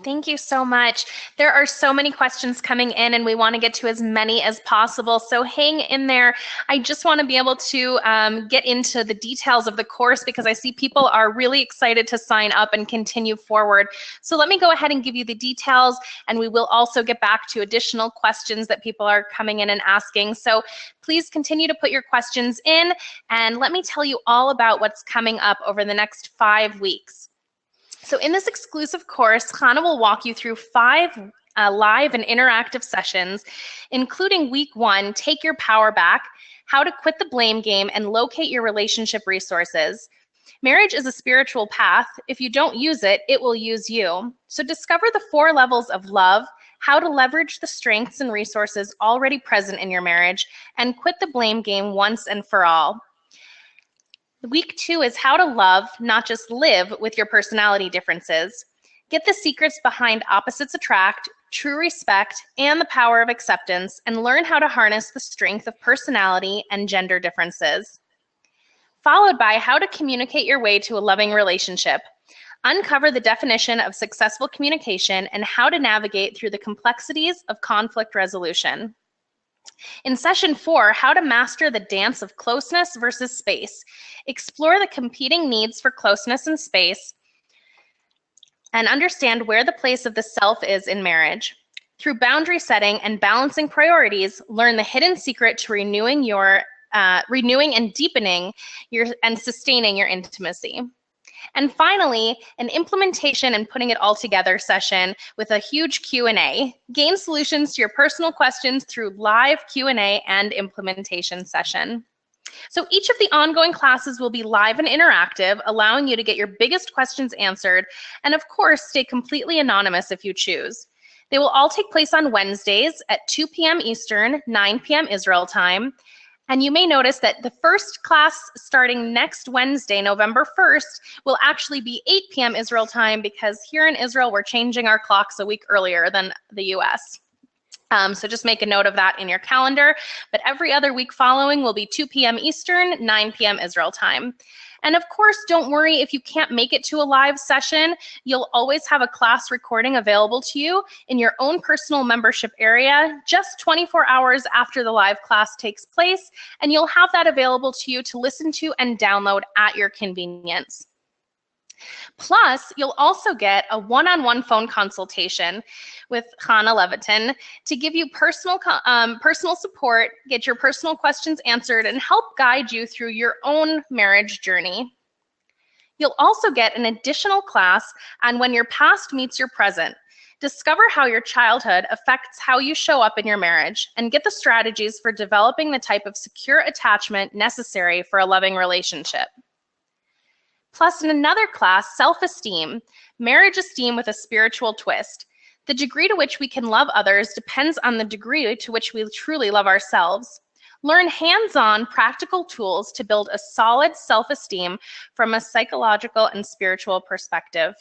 Speaker 1: Thank you so much. There are so many questions coming in and we want to get to as many as possible. So hang in there. I just want to be able to get into the details of the course because I see people are really excited to sign up and continue forward. So let me go ahead and give you the details, and we will also get back to additional questions that people are coming in and asking. So please continue to put your questions in, and let me tell you all about what's coming up over the next 5 weeks. So in this exclusive course, Chana will walk you through 5 live and interactive sessions, including week 1, Take Your Power Back, How to Quit the Blame Game and Locate Your Relationship Resources. Marriage is a spiritual path. If you don't use it, it will use you. So discover the 4 levels of love, how to leverage the strengths and resources already present in your marriage, and quit the blame game once and for all. Week 2 is how to love, not just live, with your personality differences. Get the secrets behind opposites attract, true respect, and the power of acceptance, and learn how to harness the strength of personality and gender differences. Followed by how to communicate your way to a loving relationship. Uncover the definition of successful communication and how to navigate through the complexities of conflict resolution. In session 4, how to master the dance of closeness versus space. Explore the competing needs for closeness and space and understand where the place of the self is in marriage. Through boundary setting and balancing priorities, learn the hidden secret to renewing and deepening and sustaining your intimacy. And finally, an implementation and putting it all together session with a huge Q&A. Gain solutions to your personal questions through live Q&A and implementation session. So each of the ongoing classes will be live and interactive, allowing you to get your biggest questions answered, and of course, stay completely anonymous if you choose. They will all take place on Wednesdays at 2 p.m. Eastern, 9 p.m. Israel time. And you may notice that the first class starting next Wednesday, November 1st, will actually be 8 p.m. Israel time because here in Israel, we're changing our clocks a week earlier than the US. So just make a note of that in your calendar. But every other week following will be 2 p.m. Eastern, 9 p.m. Israel time. And of course, don't worry if you can't make it to a live session. You'll always have a class recording available to you in your own personal membership area just 24 hours after the live class takes place, and you'll have that available to you to listen to and download at your convenience. Plus, you'll also get a one-on-one phone consultation with Chana Levitin to give you personal support, get your personal questions answered, and help guide you through your own marriage journey. You'll also get an additional class on when your past meets your present. Discover how your childhood affects how you show up in your marriage, and get the strategies for developing the type of secure attachment necessary for a loving relationship. Plus, in another class, self-esteem, marriage esteem with a spiritual twist. The degree to which we can love others depends on the degree to which we truly love ourselves. Learn hands-on practical tools to build a solid self-esteem from a psychological and spiritual perspective.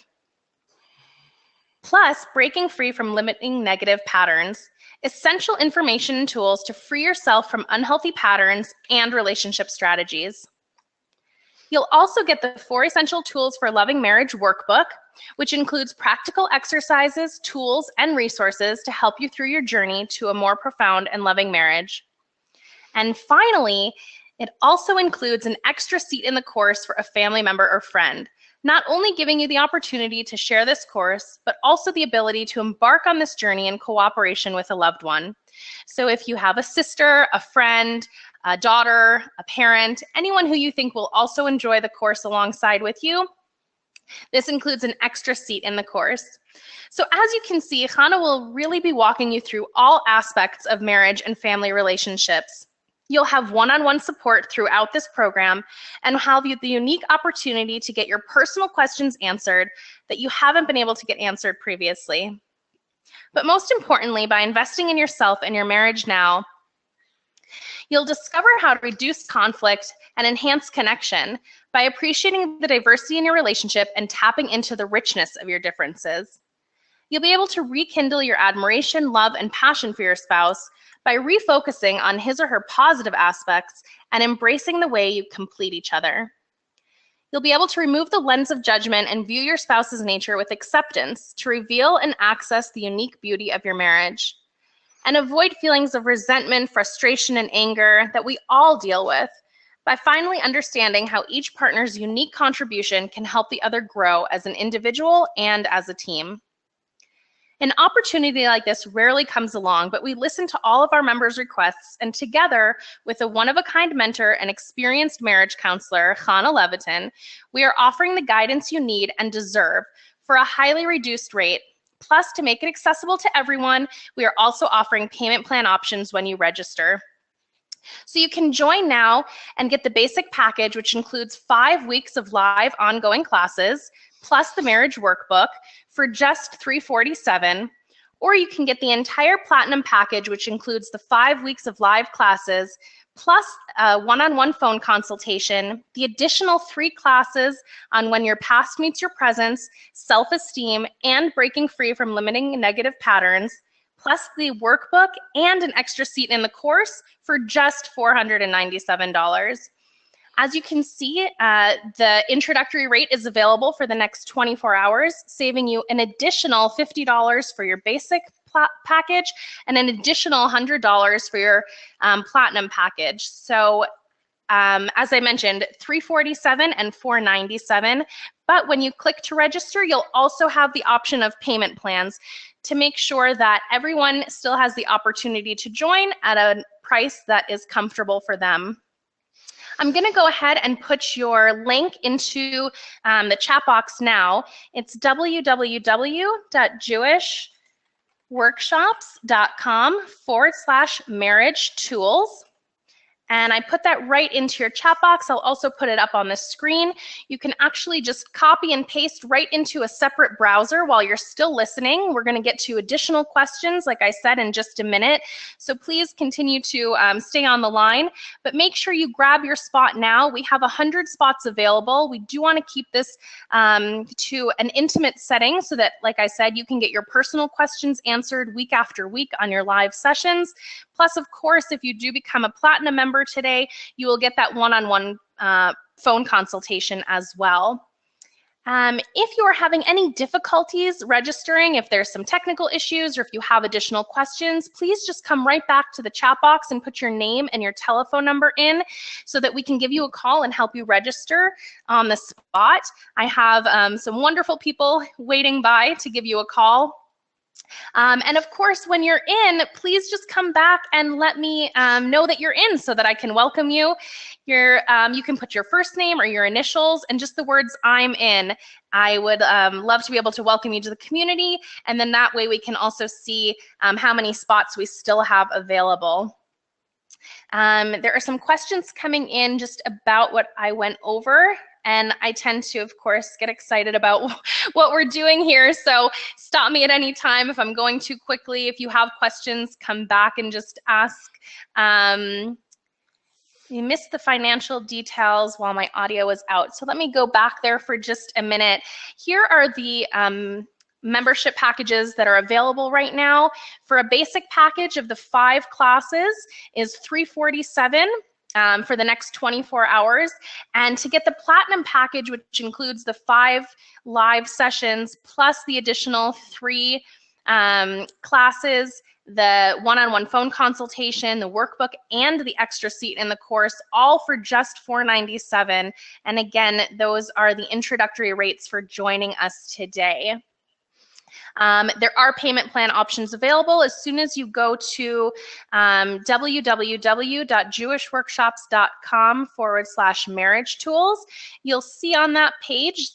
Speaker 1: Plus, breaking free from limiting negative patterns, essential information and tools to free yourself from unhealthy patterns and relationship strategies. You'll also get the 4 Essential Tools for Loving Marriage workbook, which includes practical exercises, tools, and resources to help you through your journey to a more profound and loving marriage. And finally, it also includes an extra seat in the course for a family member or friend. not only giving you the opportunity to share this course, but also the ability to embark on this journey in cooperation with a loved one. So if you have a sister, a friend, a daughter, a parent, anyone who you think will also enjoy the course alongside with you, this includes an extra seat in the course. So as you can see, Chana will really be walking you through all aspects of marriage and family relationships. You'll have one-on-one support throughout this program and have the unique opportunity to get your personal questions answered that you haven't been able to get answered previously. But most importantly, by investing in yourself and your marriage now, you'll discover how to reduce conflict and enhance connection by appreciating the diversity in your relationship and tapping into the richness of your differences. You'll be able to rekindle your admiration, love, and passion for your spouse by refocusing on his or her positive aspects and embracing the way you complete each other. You'll be able to remove the lens of judgment and view your spouse's nature with acceptance to reveal and access the unique beauty of your marriage. And avoid feelings of resentment, frustration, and anger that we all deal with by finally understanding how each partner's unique contribution can help the other grow as an individual and as a team. An opportunity like this rarely comes along, but we listen to all of our members' requests, and together with a one-of-a-kind mentor and experienced marriage counselor, Chana Levitin, we are offering the guidance you need and deserve for a highly reduced rate. Plus, to make it accessible to everyone, we are also offering payment plan options when you register. So you can join now and get the basic package, which includes 5 weeks of live ongoing classes, plus the marriage workbook for just $347, or you can get the entire platinum package, which includes the 5 weeks of live classes, plus a one-on-one phone consultation, the additional 3 classes on when your past meets your presence, self-esteem, and breaking free from limiting negative patterns, plus the workbook and an extra seat in the course for just $497. As you can see, the introductory rate is available for the next 24 hours, saving you an additional $50 for your basic package and an additional $100 for your platinum package. So as I mentioned, $347 and $497. But when you click to register, you'll also have the option of payment plans to make sure that everyone still has the opportunity to join at a price that is comfortable for them. I'm going to go ahead and put your link into the chat box now. It's www.jewishworkshops.com/marriage tools. And I put that right into your chat box. I'll also put it up on the screen. You can actually just copy and paste right into a separate browser while you're still listening. We're going to get to additional questions, like I said, in just a minute. So please continue to stay on the line, but make sure you grab your spot now. We have 100 spots available. We do want to keep this to an intimate setting so that, like I said, you can get your personal questions answered week after week on your live sessions. Plus, of course, if you do become a platinum member today, you will get that one-on-one phone consultation as well. If you are having any difficulties registering, if there's some technical issues, or if you have additional questions, please just come right back to the chat box and put your name and your telephone number in so that we can give you a call and help you register on the spot. I have some wonderful people waiting by to give you a call. And of course, when you're in, please just come back and let me know that you're in so that I can welcome you. You can put your first name or your initials and just the words "I'm in." I would love to be able to welcome you to the community, and then that way we can also see how many spots we still have available. There are some questions coming in just about what I went over. And I tend to, of course, get excited about what we're doing here. So stop me at any time if I'm going too quickly. If you have questions, come back and just ask. You missed the financial details while my audio was out. So let me go back there for just a minute. Here are the membership packages that are available right now. For a basic package of the 5 classes is $347. For the next 24 hours. And to get the platinum package, which includes the 5 live sessions plus the additional 3 classes, the one-on-one phone consultation, the workbook, and the extra seat in the course, all for just $497. And again, those are the introductory rates for joining us today. There are payment plan options available. As soon as you go to www.jewishworkshops.com/marriage tools, you'll see on that page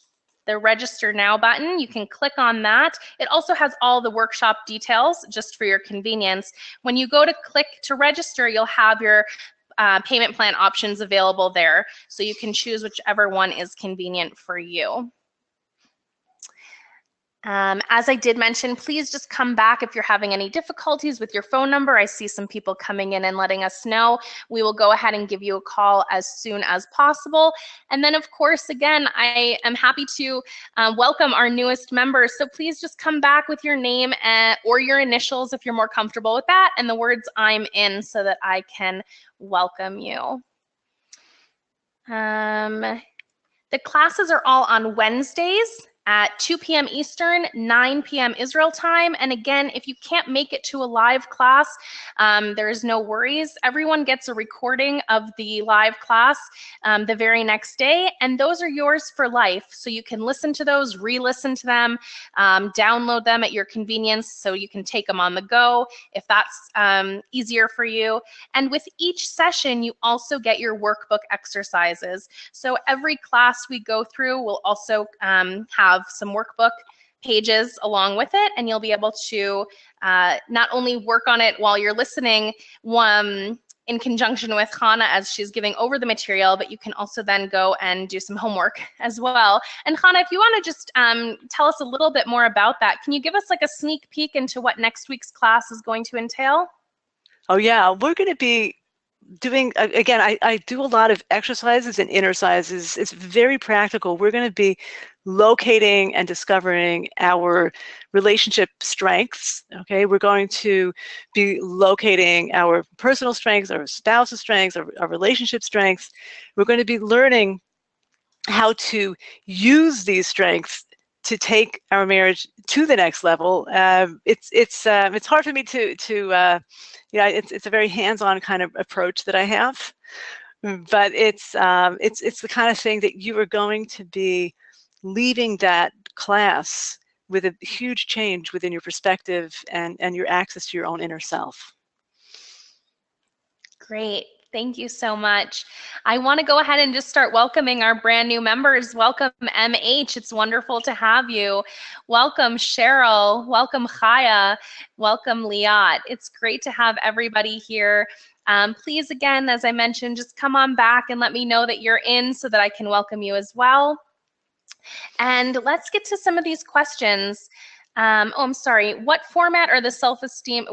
Speaker 1: the register now button. You can click on that. It also has all the workshop details just for your convenience. When you go to click to register, you'll have your payment plan options available there. So you can choose whichever one is convenient for you. As I did mention, please just come back if you're having any difficulties with your phone number. I see some people coming in and letting us know. We will go ahead and give you a call as soon as possible. And then, of course, again, I am happy to welcome our newest members. So please just come back with your name or your initials if you're more comfortable with that, and the words "I'm in" so that I can welcome you. The classes are all on Wednesdays at 2 p.m. Eastern, 9 p.m. Israel time. And again, if you can't make it to a live class, there's no worries. Everyone gets a recording of the live class the very next day, and those are yours for life. So you can listen to those, re-listen to them, download them at your convenience so you can take them on the go if that's easier for you. And with each session, you also get your workbook exercises. So every class we go through will also have some workbook pages along with it, and you'll be able to not only work on it while you're listening in conjunction with Hannah as she's giving over the material, but you can also then go and do some homework as well. And Hannah, if you want to just tell us a little bit more about that, can you give us like a sneak peek into what next week's class is going to entail?
Speaker 2: Oh yeah, we're going to be doing, again, I do a lot of exercises and exercises. It's very practical. We're going to be locating and discovering our relationship strengths. Okay, we're going to be locating our personal strengths, our spouse's strengths, our relationship strengths. We're going to be learning how to use these strengths to take our marriage to the next level. It's hard for me to it's a very hands-on kind of approach that I have, but it's the kind of thing that you are going to be leaving that class with a huge change within your perspective and your access to your own inner self.
Speaker 1: Great. Thank you so much. I want to go ahead and just start welcoming our brand new members. Welcome, MH. It's wonderful to have you. Welcome, Cheryl. Welcome, Chaya. Welcome, Liat. It's great to have everybody here. Please, again, as I mentioned, just come on back and let me know that you're in so that I can welcome you as well. And let's get to some of these questions. I'm sorry. What format are the self-esteem?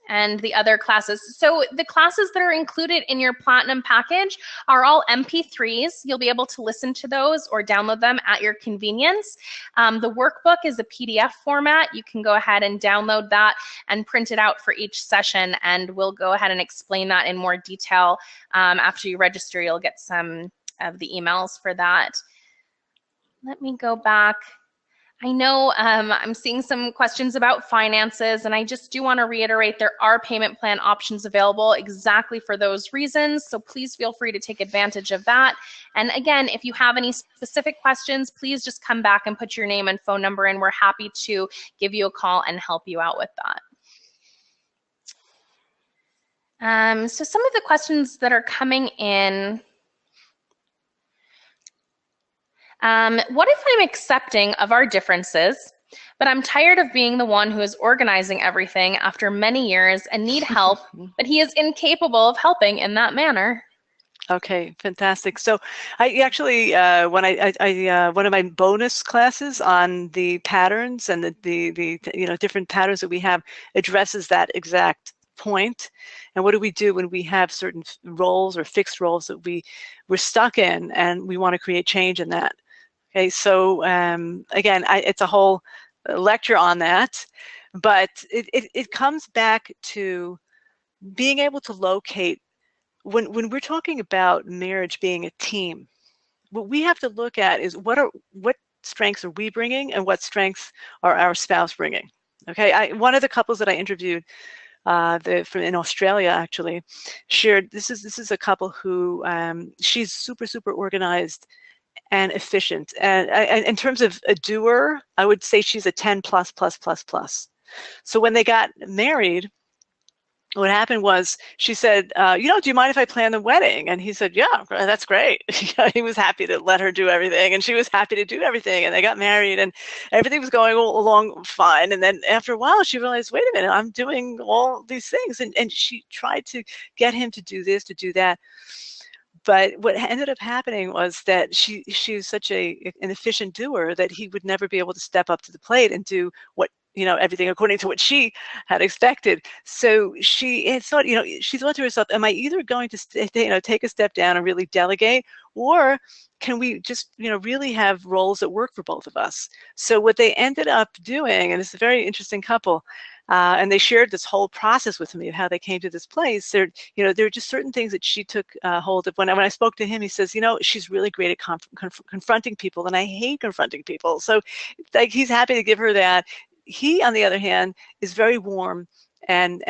Speaker 1: And the other classes. So the classes that are included in your Platinum package are all MP3s. You'll be able to listen to those or download them at your convenience. The workbook is a PDF format. You can go ahead and download that and print it out for each session, and we'll go ahead and explain that in more detail. After you register, you'll get some of the emails for that. Let me go back. I know I'm seeing some questions about finances, and I just do want to reiterate there are payment plan options available exactly for those reasons, so please feel free to take advantage of that. And again, if you have any specific questions, please just come back and put your name and phone number in. We're happy to give you a call and help you out with that. So some of the questions that are coming in. What if I'm accepting of our differences, but I'm tired of being the one who is organizing everything after many years and need help, but he is incapable of helping in that manner?
Speaker 2: Okay, fantastic. So I actually, when one of my bonus classes on the patterns and the different patterns that we have addresses that exact point. And what do we do when we have certain roles or fixed roles that we're stuck in and we want to create change in that? Okay, so again, it's a whole lecture on that, but it comes back to being able to locate, when we're talking about marriage being a team, what we have to look at is what strengths are we bringing and what strengths are our spouse bringing. Okay, one of the couples that I interviewed in Australia actually shared, this is a couple who she's super organized and efficient, and in terms of a doer, I would say she's a 10 plus. So when they got married, what happened was she said, do you mind if I plan the wedding? And he said, yeah, that's great. He was happy to let her do everything, and she was happy to do everything, and they got married, and everything was going along fine. And then after a while, she realized, wait a minute, I'm doing all these things. And she tried to get him to do this, to do that. But what ended up happening was that she was such an efficient doer that he would never be able to step up to the plate and do what, everything according to what she had expected. So she had thought, she thought to herself, am I either going to, take a step down and really delegate, or can we just, really have roles that work for both of us? So what they ended up doing, and it's a very interesting couple, and they shared this whole process with me of how they came to this place. There are just certain things that she took hold of. When I spoke to him, he says, she's really great at confronting people, and I hate confronting people. So, like, he's happy to give her that. He, on the other hand, is very warm and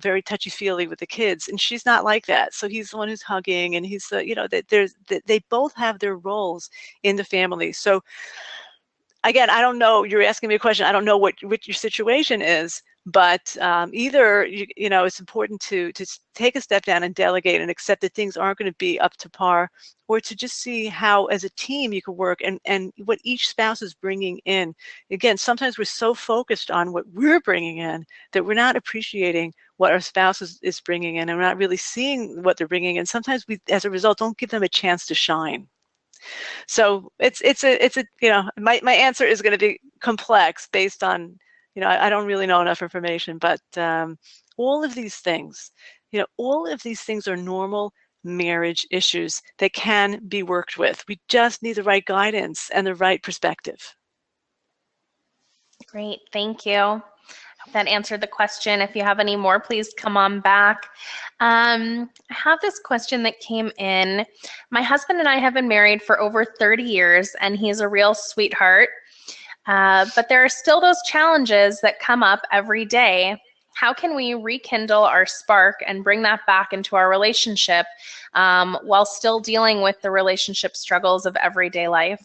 Speaker 2: very touchy-feely with the kids, and she's not like that. So he's the one who's hugging, and he's they both have their roles in the family. So again, I don't know, you're asking me a question, I don't know what your situation is, but either it's important to take a step down and delegate and accept that things aren't going to be up to par, or to just see how as a team you can work and what each spouse is bringing in. Again, sometimes we're so focused on what we're bringing in that we're not appreciating what our spouse is bringing in, and we're not really seeing what they're bringing in. Sometimes we, as a result, don't give them a chance to shine. So it's my answer is going to be complex based on, I don't really know enough information, but all of these things, are normal marriage issues that can be worked with. We just need the right guidance and the right perspective.
Speaker 1: Great, thank you. That answered the question. If you have any more, please come on back. I have this question that came in. My husband and I have been married for over 30 years, and he's a real sweetheart. But there are still those challenges that come up every day. How can we rekindle our spark and bring that back into our relationship while still dealing with the relationship struggles of everyday life?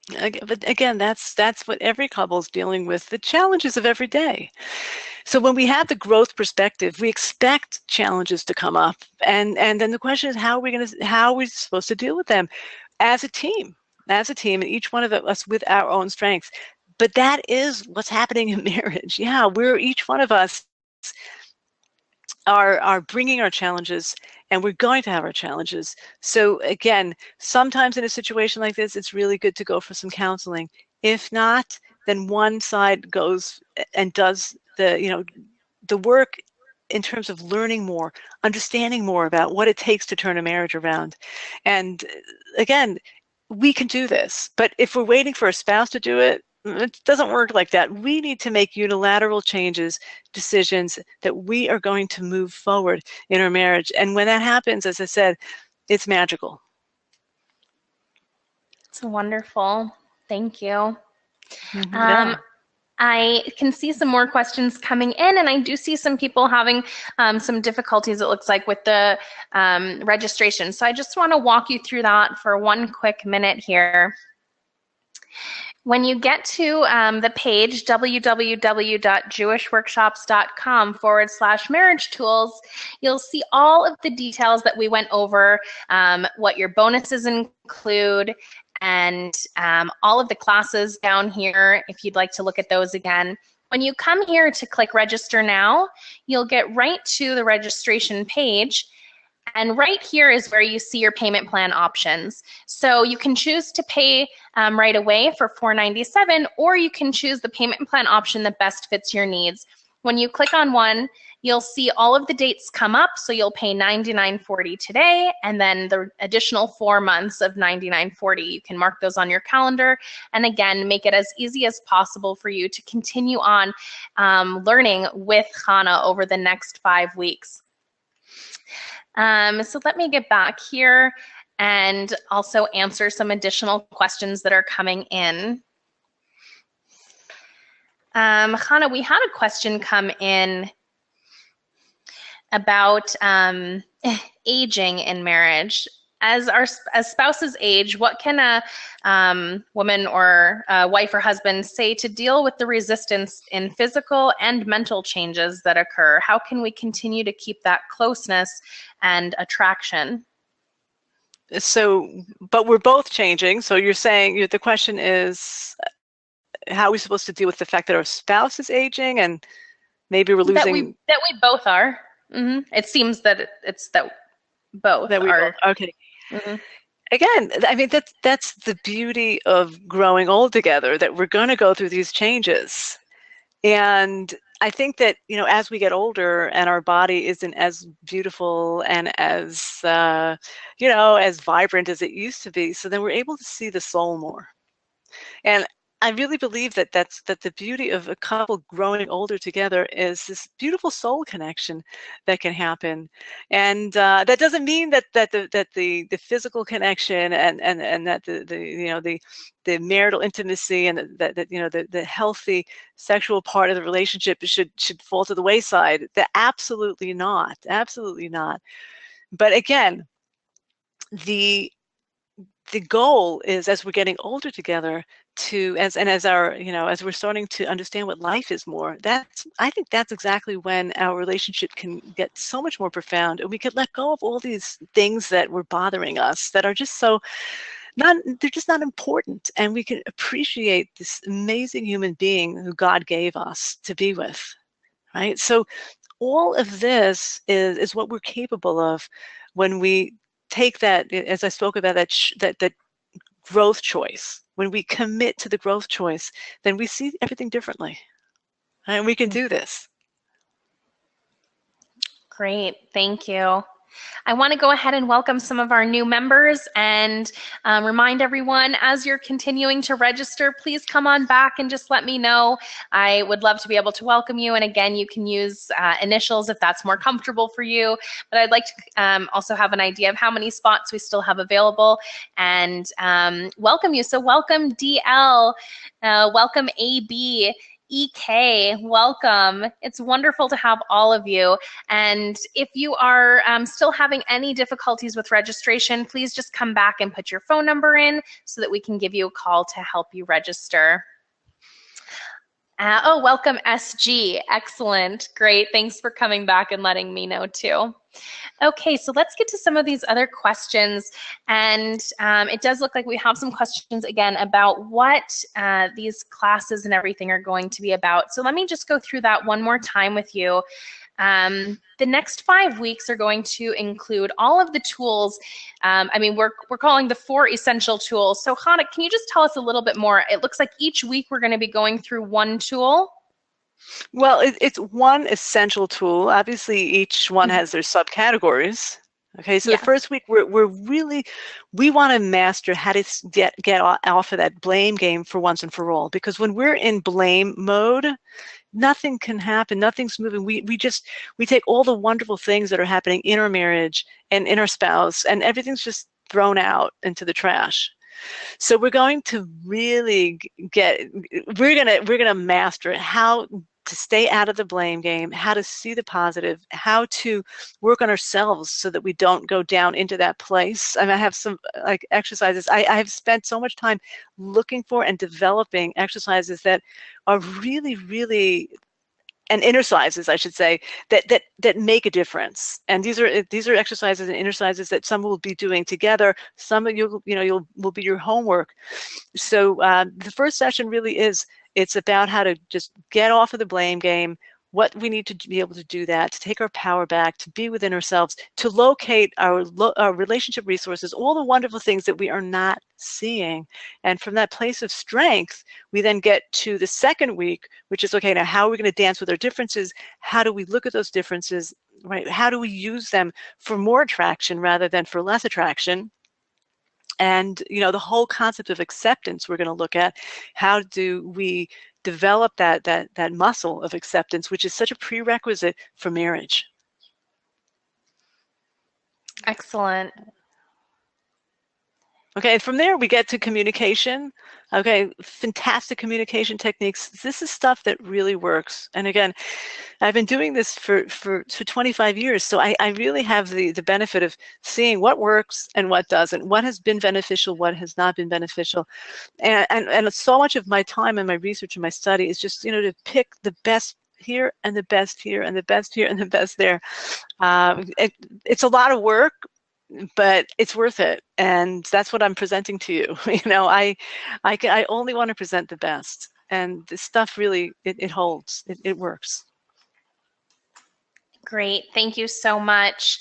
Speaker 2: But again, that's what every couple is dealing with, the challenges of every day. So when we have the growth perspective, we expect challenges to come up, and then the question is, how are we supposed to deal with them as a team, and each one of us with our own strengths. But that is what's happening in marriage. Yeah, each one of us are bringing our challenges, and we're going to have our challenges. So again, sometimes in a situation like this, it's really good to go for some counseling. If not, then one side goes and does the work in terms of learning more, understanding more about what it takes to turn a marriage around. And again, we can do this, but if we're waiting for a spouse to do it, it doesn't work like that. We need to make unilateral changes, decisions that we are going to move forward in our marriage. And when that happens, as I said, it's magical.
Speaker 1: It's wonderful. Thank you.
Speaker 2: Yeah.
Speaker 1: I can see some more questions coming in, and I do see some people having some difficulties, it looks like, with the registration. So I just want to walk you through that for one quick minute here. When you get to the page, www.jewishworkshops.com/marriage tools, you'll see all of the details that we went over, what your bonuses include, and all of the classes down here if you'd like to look at those again. When you come here to click register now, you'll get right to the registration page. And right here is where you see your payment plan options. So you can choose to pay right away for $497, or you can choose the payment plan option that best fits your needs. When you click on one, you'll see all of the dates come up. So you'll pay $99.40 today, and then the additional 4 months of $99.40. You can mark those on your calendar, and again, make it as easy as possible for you to continue on learning with Chana over the next 5 weeks. So let me get back here. and also answer some additional questions that are coming in. Hannah, we had a question come in about aging in marriage. As spouses age, what can a woman or a wife or husband say to deal with the resistance in physical and mental changes that occur? How can we continue to keep that closeness and attraction?
Speaker 2: So, but we're both changing. So you're saying, the question is, how are we supposed to deal with the fact that our spouse is aging and maybe we're losing?
Speaker 1: That we both are. Mm-hmm. It seems that it's that both
Speaker 2: that we
Speaker 1: are.
Speaker 2: Both, okay.
Speaker 1: Mm-hmm.
Speaker 2: Again, I mean, that's the beauty of growing old together, that we're going to go through these changes. And I think that, as we get older and our body isn't as beautiful and as, as vibrant as it used to be, so then we're able to see the soul more. And I really believe that the beauty of a couple growing older together is this beautiful soul connection that can happen, and that doesn't mean that the physical connection and that the marital intimacy and that the healthy sexual part of the relationship should fall to the wayside. Absolutely not, absolutely not. But again, the goal is, as we're getting older together, as we're starting to understand what life is more, I think that's exactly when our relationship can get so much more profound, and we can let go of all these things that were bothering us, that are just they're just not important, and we can appreciate this amazing human being who God gave us to be with, right? So all of this is what we're capable of when we take that, as I spoke about, that growth choice. When we commit to the growth choice, then we see everything differently, and we can do this.
Speaker 1: Great, thank you. I want to go ahead and welcome some of our new members and remind everyone, as you're continuing to register, please come on back and just let me know. I would love to be able to welcome you. And again, you can use initials if that's more comfortable for you. But I'd like to also have an idea of how many spots we still have available and welcome you. So welcome DL, welcome AB. EK, welcome. It's wonderful to have all of you. And if you are still having any difficulties with registration, please just come back and put your phone number in so that we can give you a call to help you register. Welcome SG. Excellent. Great. Thanks for coming back and letting me know too. Okay, so let's get to some of these other questions. And it does look like we have some questions again about what these classes and everything are going to be about. So let me just go through that one more time with you. The next 5 weeks are going to include all of the tools. We're calling the 4 essential tools. So Hannah, can you just tell us a little bit more? It looks like each week we're going to be going through one tool.
Speaker 2: Well, it's one essential tool. Obviously, each one has their subcategories. Okay, so the first week we want to master how to get off of that blame game for once and for all. Because when we're in blame mode, nothing can happen. Nothing's moving. We take all the wonderful things that are happening in our marriage and in our spouse, and everything's just thrown out into the trash. So we're going to really we're gonna master how to stay out of the blame game, how to see the positive, how to work on ourselves so that we don't go down into that place. I have some exercises. I have spent so much time looking for and developing exercises that are really, really, and exercises, I should say, that make a difference. And these are exercises and exercises that some will be doing together. Some of you will be your homework. So the first session really it's about how to just get off of the blame game, what we need to be able to do that, to take our power back, to be within ourselves, to locate our relationship resources, all the wonderful things that we are not seeing. And from that place of strength, we then get to the second week, which is, okay, now how are we going to dance with our differences? How do we look at those differences, right? How do we use them for more attraction rather than for less attraction? And, the whole concept of acceptance we're going to look at. How do we develop that muscle of acceptance, which is such a prerequisite for marriage?
Speaker 1: Excellent.
Speaker 2: Okay, and from there we get to communication. Okay, fantastic communication techniques. This is stuff that really works. And again, I've been doing this for 25 years, so I really have the benefit of seeing what works and what doesn't, what has been beneficial, what has not been beneficial. And so much of my time and my research and my study is just, to pick the best here and the best here and the best here and the best there. It's a lot of work, but it's worth it, and that's what I'm presenting to you. I only want to present the best, and this stuff really it holds. It works.
Speaker 1: Great, thank you so much.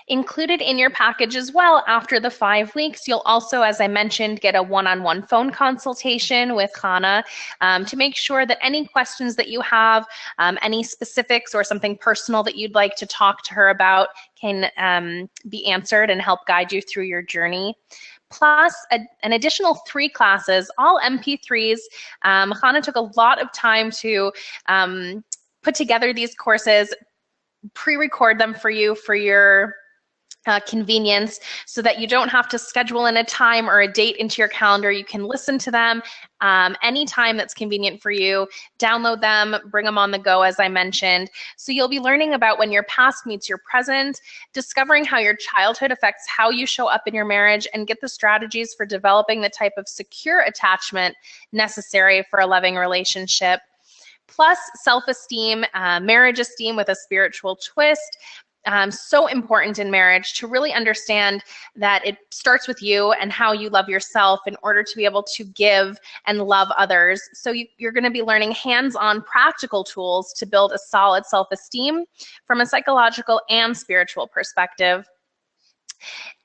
Speaker 1: Included in your package as well, after the 5 weeks, you'll also, as I mentioned, get a one-on-one phone consultation with Chana to make sure that any questions that you have, any specifics or something personal that you'd like to talk to her about can be answered and help guide you through your journey. Plus an additional 3 classes, all MP3s. Chana took a lot of time to put together these courses, pre-record them for you for your convenience, so that you don't have to schedule in a time or a date into your calendar. You can listen to them anytime that's convenient for you, download them, bring them on the go, as I mentioned. So you'll be learning about when your past meets your present, discovering how your childhood affects how you show up in your marriage, and get the strategies for developing the type of secure attachment necessary for a loving relationship. Plus self-esteem, marriage esteem with a spiritual twist. So important in marriage to really understand that it starts with you and how you love yourself in order to be able to give and love others. So you're going to be learning hands-on practical tools to build a solid self-esteem from a psychological and spiritual perspective.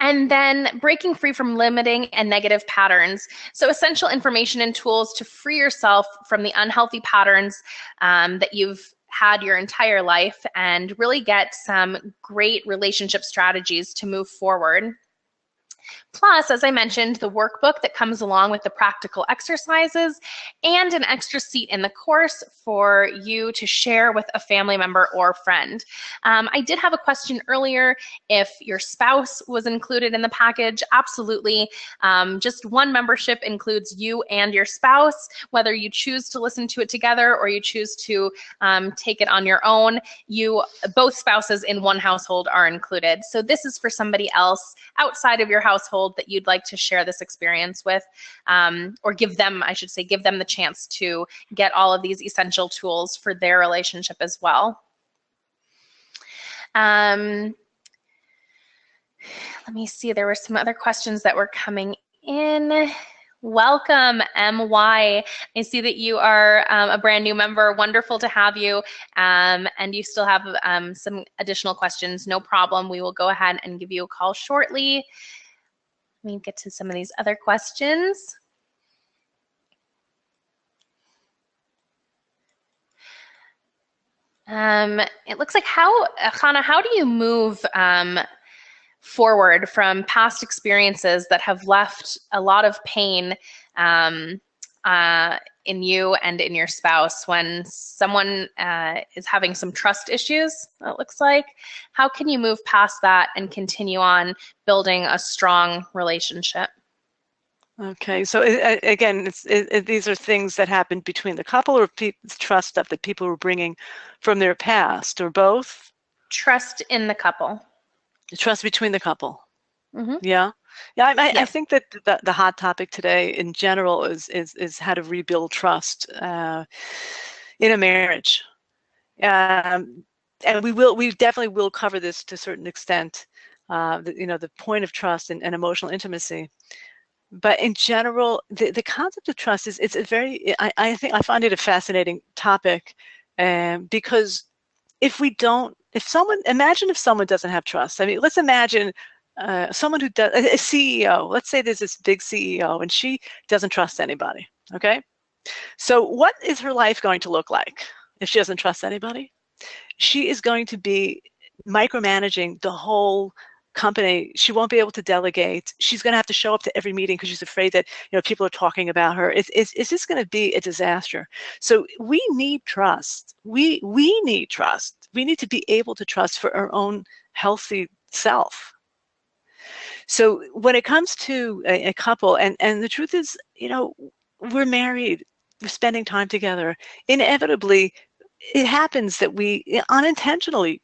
Speaker 1: And then breaking free from limiting and negative patterns. So essential information and tools to free yourself from the unhealthy patterns that you've had your entire life, and really get some great relationship strategies to move forward. Plus, as I mentioned, the workbook that comes along with the practical exercises, and an extra seat in the course for you to share with a family member or friend. I did have a question earlier if your spouse was included in the package. Absolutely. Just one membership includes you and your spouse. Whether you choose to listen to it together or you choose to take it on your own, both spouses in one household are included. So this is for somebody else outside of your household that you'd like to share this experience with, or give them the chance to get all of these essential tools for their relationship as well. Let me see, there were some other questions that were coming in. Welcome, MY. I see that you are a brand new member. Wonderful to have you. And you still have some additional questions. No problem. We will go ahead and give you a call shortly. Let me get to some of these other questions. It looks like Chana, how do you move forward from past experiences that have left a lot of pain in you and in your spouse? When someone is having some trust issues, it looks like, how can you move past that and continue on building a strong relationship?
Speaker 2: Okay, so again, these are things that happen between the couple, or trust stuff that people were bringing from their past, or both?
Speaker 1: Trust in the couple.
Speaker 2: Trust between the couple.
Speaker 1: Mm-hmm.
Speaker 2: Yeah. Yeah, I think that the hot topic today in general is how to rebuild trust in a marriage. And we definitely will cover this to a certain extent, the point of trust and emotional intimacy. But in general, the concept of trust it's a very, I find it a fascinating topic, because imagine if someone doesn't have trust. I mean, let's imagine someone who does, a CEO. Let's say there's this big CEO and she doesn't trust anybody. Okay, so what is her life going to look like if she doesn't trust anybody? She is going to be micromanaging the whole company. She won't be able to delegate. She's going to have to show up to every meeting because she's afraid that people are talking about her. It's just going to be a disaster. So we need trust. We need trust. We need to be able to trust for our own healthy self. So when it comes to a couple, and the truth is, we're married, we're spending time together. Inevitably, it happens that we unintentionally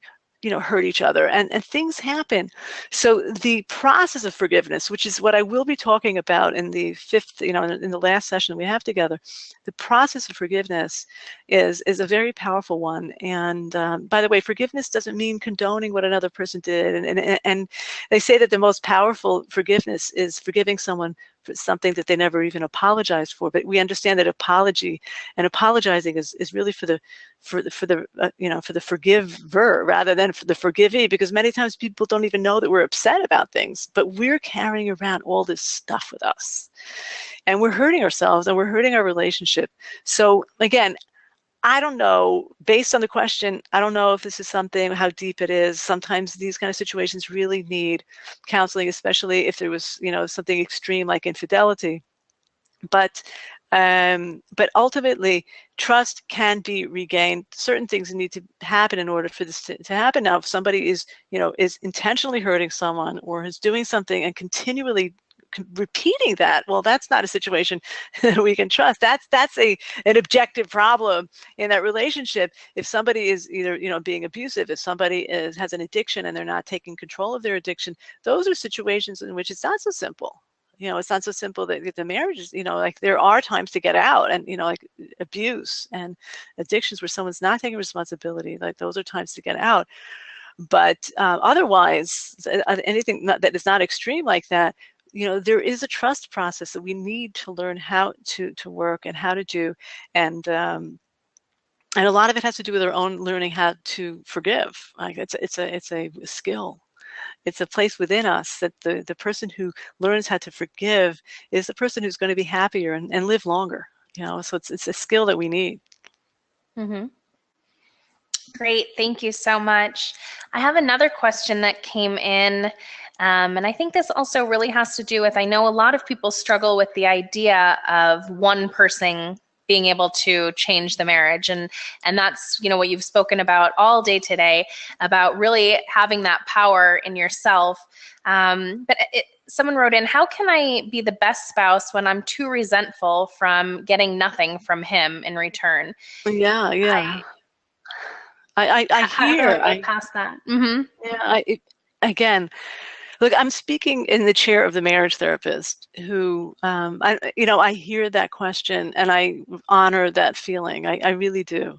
Speaker 2: hurt each other, and things happen. So the process of forgiveness, which is what I will be talking about in the fifth, in the last session we have together, the process of forgiveness is a very powerful one. And by the way, forgiveness doesn't mean condoning what another person did. And they say that the most powerful forgiveness is forgiving someone for something that they never even apologized for. But we understand that apology and apologizing is really for the forgiver rather than for the forgivee, because many times people don't even know that we're upset about things, but we're carrying around all this stuff with us, and we're hurting ourselves and we're hurting our relationship. So again, I don't know, based on the question, I don't know if this is something, how deep it is. Sometimes these kind of situations really need counseling, especially if there was, something extreme like infidelity. But ultimately, trust can be regained. Certain things need to happen in order for this to happen. Now, if somebody is intentionally hurting someone or is doing something and continually repeating that, well, that's not a situation that we can trust. That's an objective problem in that relationship. If somebody is either being abusive, if somebody has an addiction and they're not taking control of their addiction, those are situations in which it's not so simple. It's not so simple that the marriage is, like there are times to get out, and like abuse and addictions where someone's not taking responsibility, like those are times to get out. But otherwise, anything that is not extreme like that, there is a trust process that we need to learn how to work and how to do, and a lot of it has to do with our own learning how to forgive. Like it's a skill. It's a place within us that the person who learns how to forgive is the person who's going to be happier and live longer. So it's a skill that we need.
Speaker 1: Mm-hmm. Great, thank you so much. I have another question that came in, and I think this also really has to do with, I know a lot of people struggle with the idea of one person being able to change the marriage, and that's what you've spoken about all day today, about really having that power in yourself. But someone wrote in, how can I be the best spouse when I'm too resentful from getting nothing from him in return?
Speaker 2: Yeah. I hear.
Speaker 1: I pass that. Mm-hmm.
Speaker 2: Yeah. Again, look, I'm speaking in the chair of the marriage therapist who, I hear that question and I honor that feeling. I really do.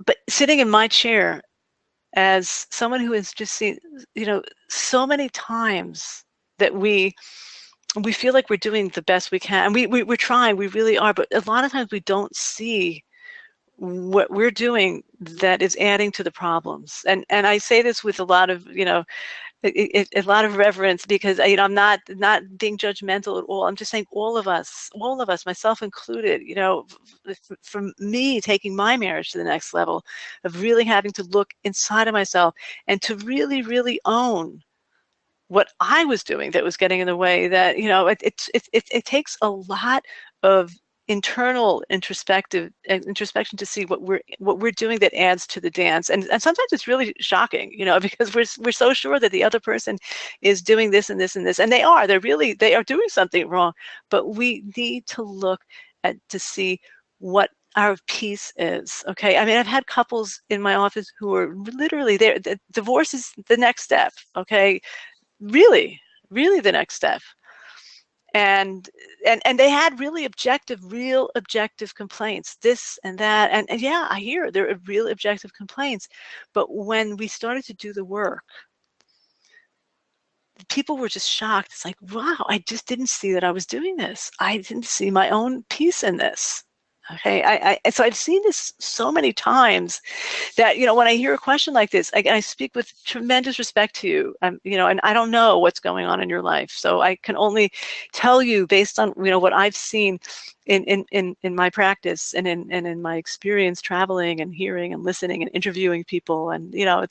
Speaker 2: But sitting in my chair as someone who has just seen, so many times that we feel like we're doing the best we can. And we're trying, we really are. But a lot of times we don't see what we're doing that is adding to the problems. And I say this with a lot of, a lot of reverence, because I'm not being judgmental at all. I'm just saying all of us, myself included, from me taking my marriage to the next level of really having to look inside of myself and to really, really own what I was doing that was getting in the way. That it takes a lot of internal introspection to see what we're doing that adds to the dance, and sometimes it's really shocking, because we're so sure that the other person is doing this and this and this, and they are doing something wrong, but we need to look to see what our piece is. Okay, I mean, I've had couples in my office who are literally there. The divorce is the next step. Okay, really the next step. And they had real objective complaints, this and that, and yeah, I hear there are real objective complaints. But when we started to do the work, people were just shocked. It's like, wow, I just didn't see that I was doing this. I didn't see my own piece in this. Okay, so I've seen this so many times that, when I hear a question like this, I speak with tremendous respect to you, and I don't know what's going on in your life. So I can only tell you based on, what I've seen in my practice and in my experience traveling and hearing and listening and interviewing people. And, I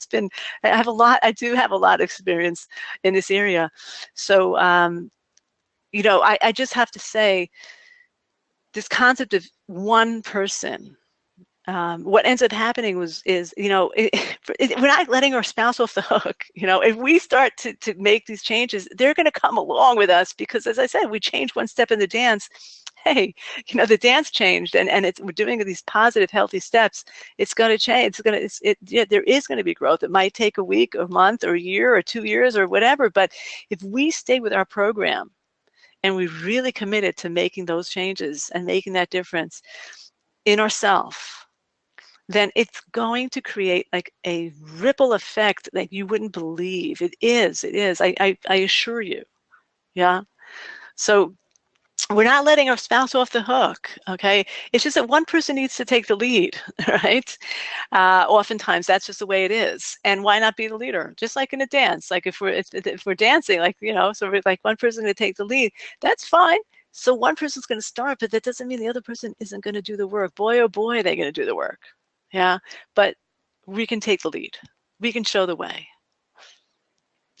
Speaker 2: do have a lot of experience in this area. So, I just have to say, this concept of one person what ends up happening is we're not letting our spouse off the hook. If we start to make these changes, they're going to come along with us, because, as I said, we change one step in the dance. Hey, the dance changed, and we're doing these positive, healthy steps. It's going to change. There is going to be growth. It might take a week, a month, or a year, or 2 years, or whatever. But if we stay with our program, and we really committed to making those changes and making that difference in ourselves, then it's going to create like a ripple effect that you wouldn't believe. It is. I assure you. Yeah. So we're not letting our spouse off the hook. Okay. It's just that one person needs to take the lead, right? Oftentimes that's just the way it is. And why not be the leader? Just like in a dance, like if we're dancing, like, so we're like one person's going to take the lead. That's fine. So one person's going to start, but that doesn't mean the other person isn't going to do the work. Boy, oh boy, they're going to do the work. Yeah, but we can take the lead. We can show the way.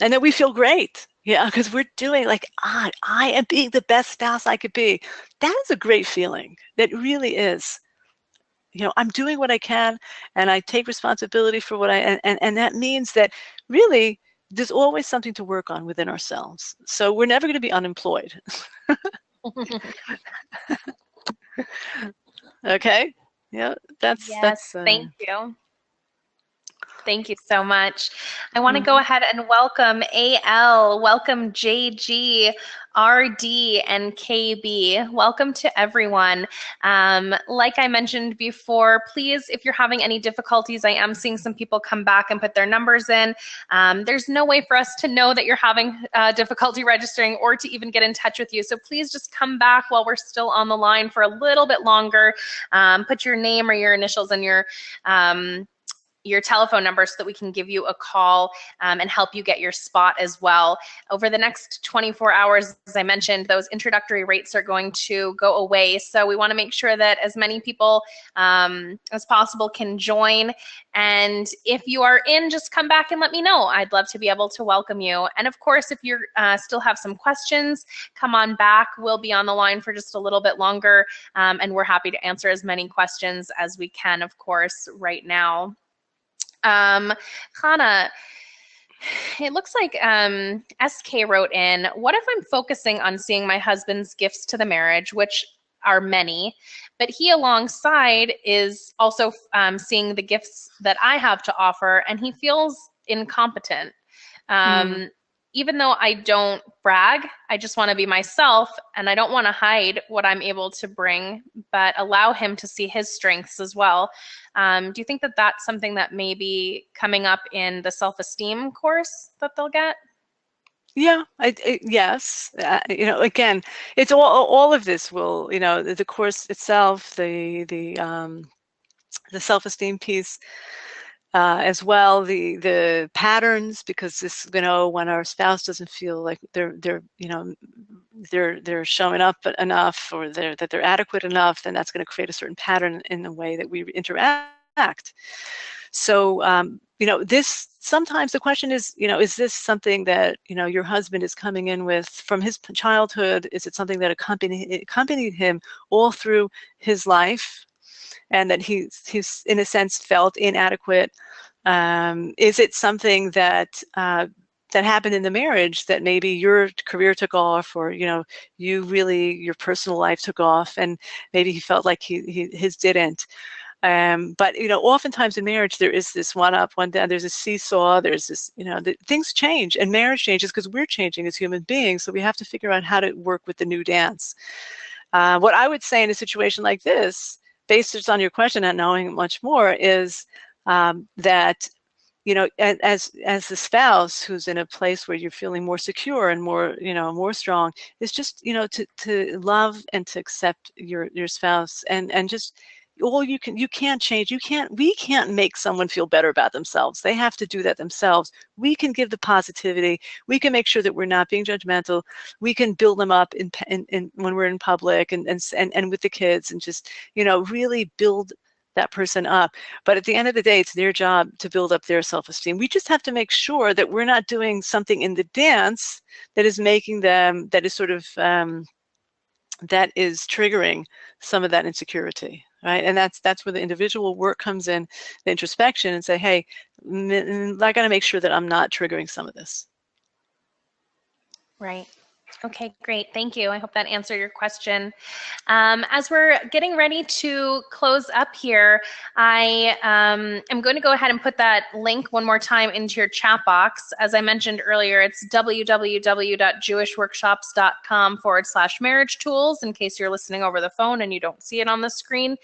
Speaker 2: And then we feel great. Yeah, because we're doing like, I am being the best spouse I could be. That is a great feeling. That really is. I'm doing what I can, and I take responsibility for what and that means that really there's always something to work on within ourselves. So we're never going to be unemployed. Okay. Yeah, that's
Speaker 1: thank you. Thank you so much. I want to go ahead and welcome AL, welcome JG, RD, and KB. Welcome to everyone. Like I mentioned before, please, if you're having any difficulties, I am seeing some people come back and put their numbers in. There's no way for us to know that you're having difficulty registering or to even get in touch with you. So please just come back while we're still on the line for a little bit longer. Put your name or your initials and your telephone number so that we can give you a call and help you get your spot as well. Over the next 24 hours, as I mentioned, those introductory rates are going to go away. So we want to make sure that as many people as possible can join. And if you are in, just come back and let me know. I'd love to be able to welcome you. And of course, if you still have some questions, come on back. We'll be on the line for just a little bit longer. And we're happy to answer as many questions as we can, of course, right now. Hannah, it looks like SK wrote in, what if I'm focusing on seeing my husband's gifts to the marriage, which are many, but he alongside is also seeing the gifts that I have to offer, and he feels incompetent. Even though I don't brag, I just want to be myself, and I don't want to hide what I'm able to bring, but allow him to see his strengths as well. Do you think that that's something that may be coming up in the self-esteem course that they'll get?
Speaker 2: Yeah, yes. Again, it's all of this will, the course itself, the self-esteem piece, as well, the patterns, because this, when our spouse doesn't feel like they're showing up enough, or that they're adequate enough, then that's going to create a certain pattern in the way that we interact. So, this, sometimes the question is, is this something that, your husband is coming in with from his childhood? Is it something that accompanied him all through his life, and that he's in a sense felt inadequate? Is it something that happened in the marriage, that maybe your career took off, or your personal life took off, and maybe he felt like his didn't? But oftentimes in marriage there is this one up, one down. There's a seesaw. There's this, things change, and marriage changes because we're changing as human beings. So we have to figure out how to work with the new dance. What I would say in a situation like this, based just on your question, not knowing much more, is that, as the spouse who's in a place where you're feeling more secure and more, more strong, is just, to love and to accept your spouse, and just, we can't make someone feel better about themselves. They have to do that themselves. We can give the positivity. We can make sure that we're not being judgmental. We can build them up in when we're in public and with the kids, and just, really build that person up. But at the end of the day, it's their job to build up their self-esteem. We just have to make sure that we're not doing something in the dance that is making them, that is sort of, that is triggering some of that insecurity. right? And that's where the individual work comes in, the introspection, and say, hey, I got to make sure that I'm not triggering some of this.
Speaker 1: Right. Okay, great. Thank you. I hope that answered your question. As we're getting ready to close up here, I am going to go ahead and put that link one more time into your chat box. As I mentioned earlier, it's www.jewishworkshops.com/marriage tools, in case you're listening over the phone and you don't see it on the screen.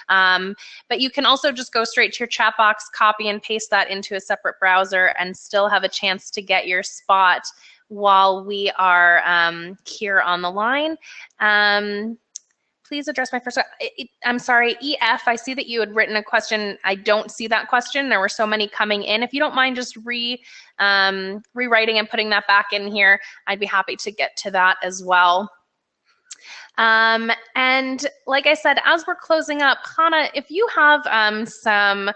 Speaker 1: But you can also just go straight to your chat box, copy and paste that into a separate browser, and still have a chance to get your spot while we are here on the line. Please address my first. I'm sorry, EF, I see that you had written a question. I don't see that question. There were so many coming in. If you don't mind just rewriting and putting that back in here, I'd be happy to get to that as well. And like I said, as we're closing up, Hannah, if you have some,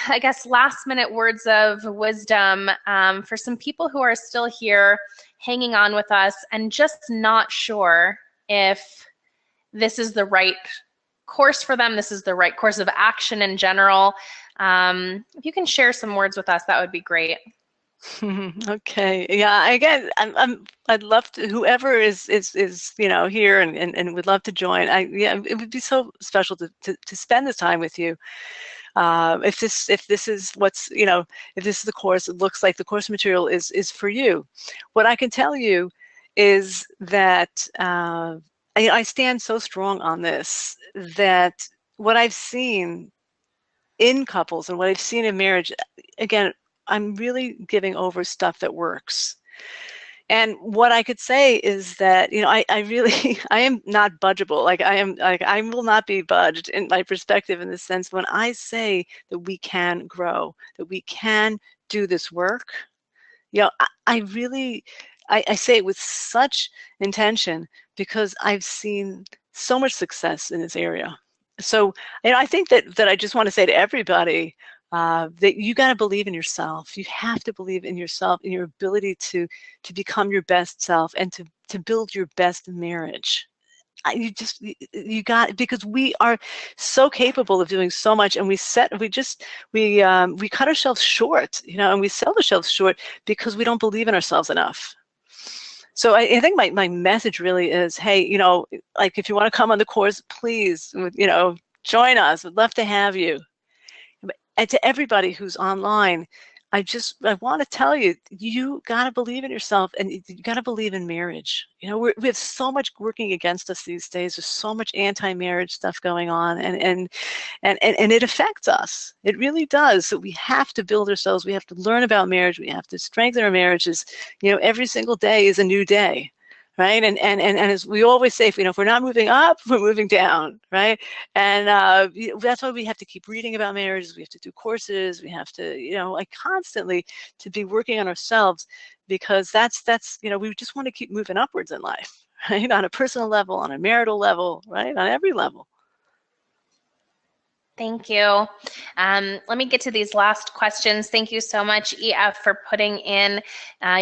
Speaker 1: I guess, last minute words of wisdom for some people who are still here hanging on with us and just not sure if this is the right course for them, this is the right course of action in general. If you can share some words with us, that would be great.
Speaker 2: Okay. Yeah. Again, I'd love to. Whoever is here and would love to join. It would be so special to spend this time with you. If this is what's, if this is the course, it looks like the course material is for you. What I can tell you is that I stand so strong on this, that what I've seen in couples and what I've seen in marriage, again, I'm really giving over stuff that works. And what I could say is that, I am not budgeable. I will not be budged in my perspective, in the sense when I say that we can grow, that we can do this work, I say it with such intention, because I've seen so much success in this area. So, I think that I just want to say to everybody, that you got to believe in yourself. You have to believe in yourself, in your ability to become your best self and to build your best marriage. You got, because we are so capable of doing so much, and we cut ourselves short, and we sell ourselves short because we don't believe in ourselves enough. So I think my message really is, hey, like, if you want to come on the course, please, join us. We'd love to have you. And to everybody who's online, I want to tell you, you got to believe in yourself, and you got to believe in marriage. We have so much working against us these days. There's so much anti-marriage stuff going on, and it affects us. It really does. So we have to build ourselves. We have to learn about marriage. We have to strengthen our marriages. Every single day is a new day. Right, and as we always say, if we're not moving up, we're moving down, right? And that's why we have to keep reading about marriages. We have to do courses. We have to, constantly to be working on ourselves, because that's we just want to keep moving upwards in life, right? On a personal level, on a marital level, right? On every level.
Speaker 1: Thank you. Let me get to these last questions. Thank you so much, EF, for putting in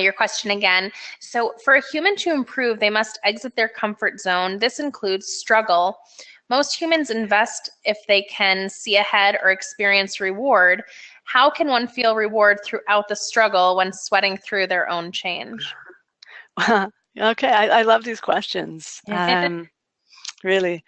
Speaker 1: your question again. So, for a human to improve, they must exit their comfort zone. This includes struggle. Most humans invest if they can see ahead or experience reward. How can one feel reward throughout the struggle when sweating through their own change?
Speaker 2: Okay, I love these questions. Really.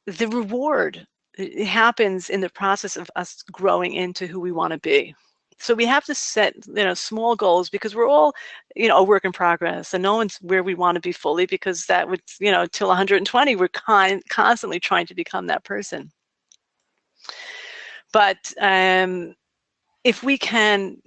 Speaker 2: The reward, it happens in the process of us growing into who we want to be. So we have to set, small goals, because we're all, a work in progress, and no one's where we want to be fully, because that would, till 120, we're constantly trying to become that person. But if we can,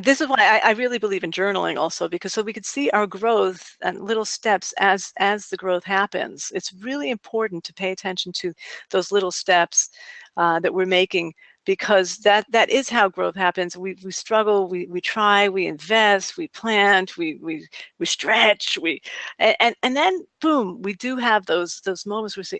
Speaker 2: this is why I really believe in journaling also, because so we could see our growth and little steps as the growth happens. It's really important to pay attention to those little steps that we're making, because that is how growth happens. We struggle, we try, we invest, we plant, we stretch, and then boom, we do have those moments where we say,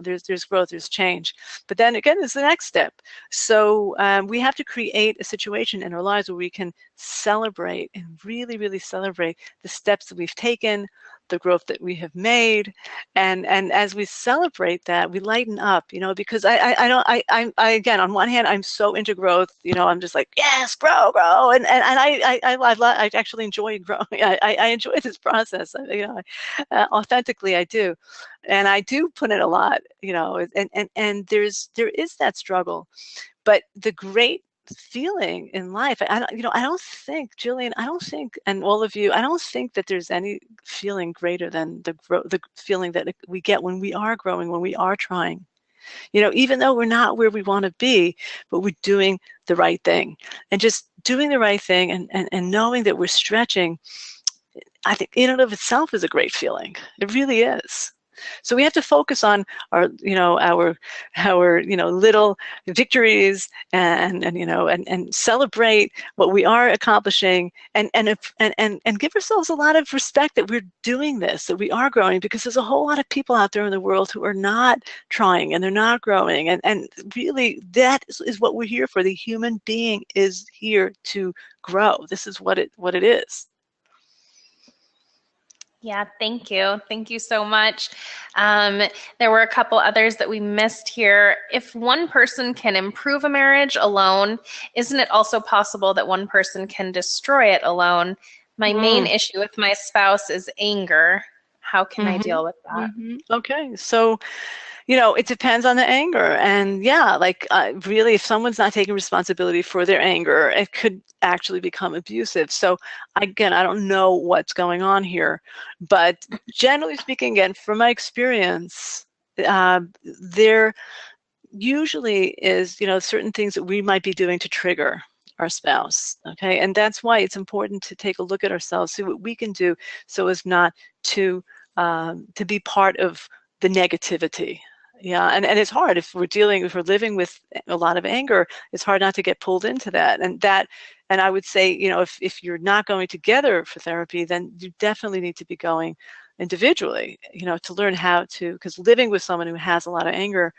Speaker 2: there's growth, there's change. But then again, there's the next step. So we have to create a situation in our lives where we can celebrate, and really, really celebrate the steps that we've taken, the growth that we have made, and as we celebrate that, we lighten up, because I again, on one hand, I'm so into growth, I'm just like, yes, grow, and I actually enjoy growing. I enjoy this process, authentically I do, and I do put in a lot, and there is that struggle, but the great feeling in life, I don't think, Jillian, and all of you, I don't think that there's any feeling greater than the feeling that we get when we are growing, when we are trying, even though we're not where we want to be, but we're doing the right thing, and just doing the right thing, and knowing that we're stretching, I think in and of itself is a great feeling. It really is. So we have to focus on our little victories, and celebrate what we are accomplishing, and give ourselves a lot of respect that we're doing this, that we are growing, because there's a whole lot of people out there in the world who are not trying, and they're not growing, and really that is what we're here for. The human being is here to grow. This is what it is.
Speaker 1: Yeah, thank you. Thank you so much. There were a couple others that we missed here. If one person can improve a marriage alone, isn't it also possible that one person can destroy it alone? My main issue with my spouse is anger. How can I deal with that?
Speaker 2: Okay, so it depends on the anger, and yeah, really, if someone's not taking responsibility for their anger, it could actually become abusive. So again, I don't know what's going on here, but generally speaking, again, from my experience, there usually is, certain things that we might be doing to trigger our spouse, okay? And that's why it's important to take a look at ourselves, see what we can do so as not to be part of the negativity. Yeah, and it's hard if we're living with a lot of anger. It's hard not to get pulled into that. And I would say, if you're not going together for therapy, then you definitely need to be going individually, to learn how to, because living with someone who has a lot of anger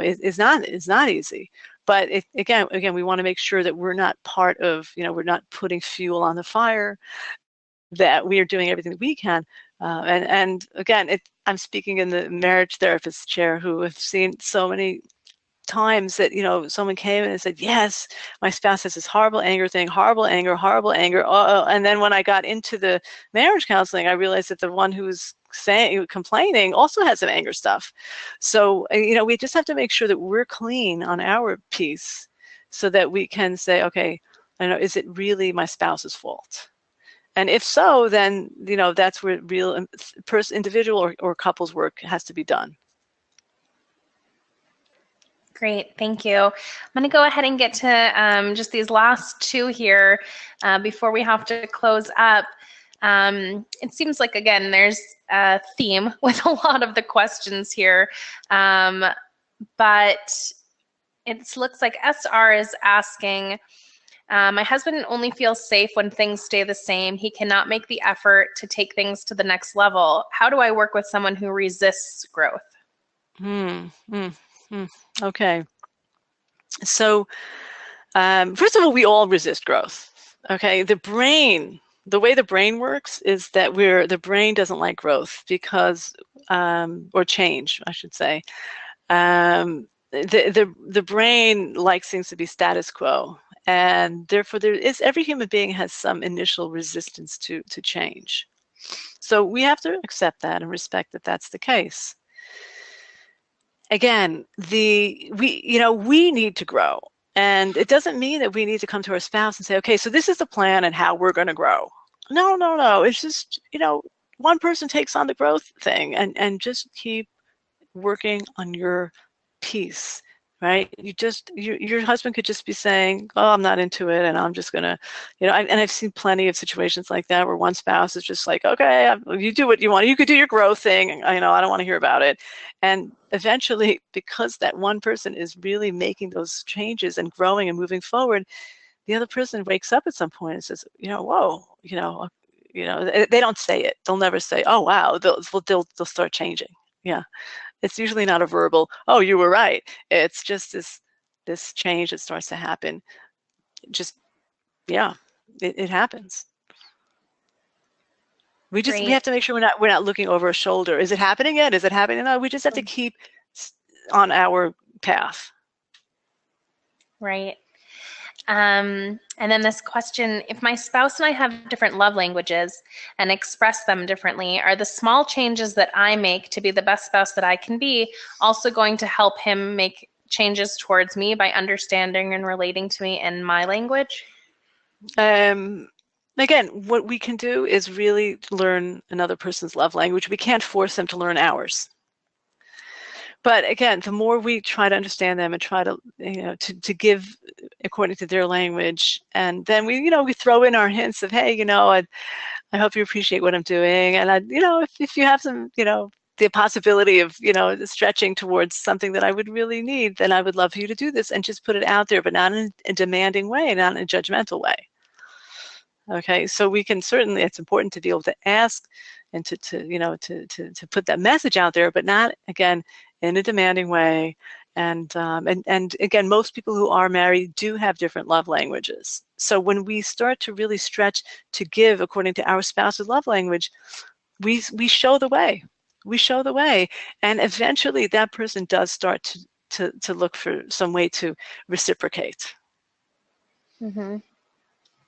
Speaker 2: is not easy. But again, we want to make sure that we're not part of, we're not putting fuel on the fire, that we are doing everything that we can. And again, I'm speaking in the marriage therapist chair, who have seen so many times that, someone came in and said, yes, my spouse has this horrible anger thing, horrible anger. And then when I got into the marriage counseling, I realized that the one who's complaining also has some anger stuff. So, we just have to make sure that we're clean on our piece so that we can say, okay, is it really my spouse's fault? And if so, then, that's where real individual or couples work has to be done.
Speaker 1: Great, thank you. I'm going to go ahead and get to just these last two here before we have to close up. It seems like, again, there's a theme with a lot of the questions here, but it looks like SR is asking, my husband only feels safe when things stay the same. He cannot make the effort to take things to the next level. How do I work with someone who resists growth?
Speaker 2: Okay. So, first of all, we all resist growth. Okay. The way the brain works is that the brain doesn't like growth because, or change, I should say. The brain likes things to be status quo. And therefore, every human being has some initial resistance to change. So we have to accept that and respect that that's the case. Again, we need to grow, and it doesn't mean that we need to come to our spouse and say, okay, so this is the plan and how we're going to grow. No. It's just, one person takes on the growth thing, and just keep working on your piece. Right? Your husband could just be saying, oh, I'm not into it, and I'm just gonna, and I've seen plenty of situations like that where one spouse is just like, okay, you do what you want. You could do your growth thing. I don't want to hear about it. And eventually, because that one person is really making those changes and growing and moving forward, the other person wakes up at some point and says, whoa, they don't say it. They'll never say, oh, wow, they'll start changing. Yeah. It's usually not a verbal, oh, you were right. It's just this change that starts to happen. Just, yeah, it happens. We
Speaker 1: Great.
Speaker 2: have to make sure we're not looking over our shoulder. Is it happening yet? Is it happening? No, we just have to keep on our path.
Speaker 1: Right. And then this question, if my spouse and I have different love languages and express them differently, are the small changes that I make to be the best spouse that I can be also going to help him make changes towards me by understanding and relating to me in my language?
Speaker 2: Again, what we can do is really learn another person's love language. We can't force them to learn ours. But again, the more we try to understand them and try to, to give according to their language, and then we throw in our hints of, hey, I hope you appreciate what I'm doing, and if you have some, the possibility of, stretching towards something that I would really need, then I would love for you to do this, and just put it out there, but not in a demanding way, not in a judgmental way. Okay, so we can certainly, it's important to be able to ask and to put that message out there, but not, again, in a demanding way. And again, most people who are married do have different love languages. So when we start to really stretch to give according to our spouse's love language, we show the way. We show the way. And eventually that person does start to look for some way to reciprocate.
Speaker 1: Mm-hmm.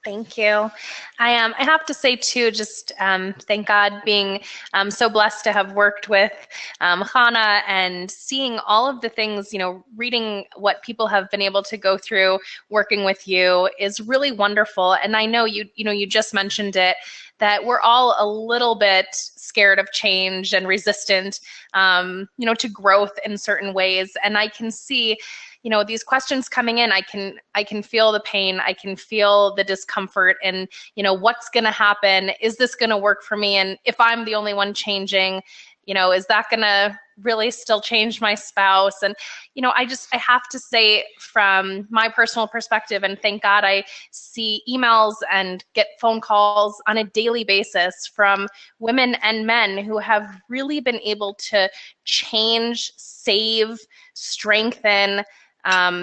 Speaker 1: Thank you. I have to say too, just thank God being so blessed to have worked with Chana and seeing all of the things, reading what people have been able to go through working with you is really wonderful. And I know you just mentioned it, that we're all a little bit scared of change and resistant, to growth in certain ways. And I can see, these questions coming in, I can feel the pain, I can feel the discomfort, and what's going to happen? Is this going to work for me? And if I'm the only one changing, is that going to really still change my spouse? And I have to say, from my personal perspective, and thank God I see emails and get phone calls on a daily basis from women and men who have really been able to change, save, strengthen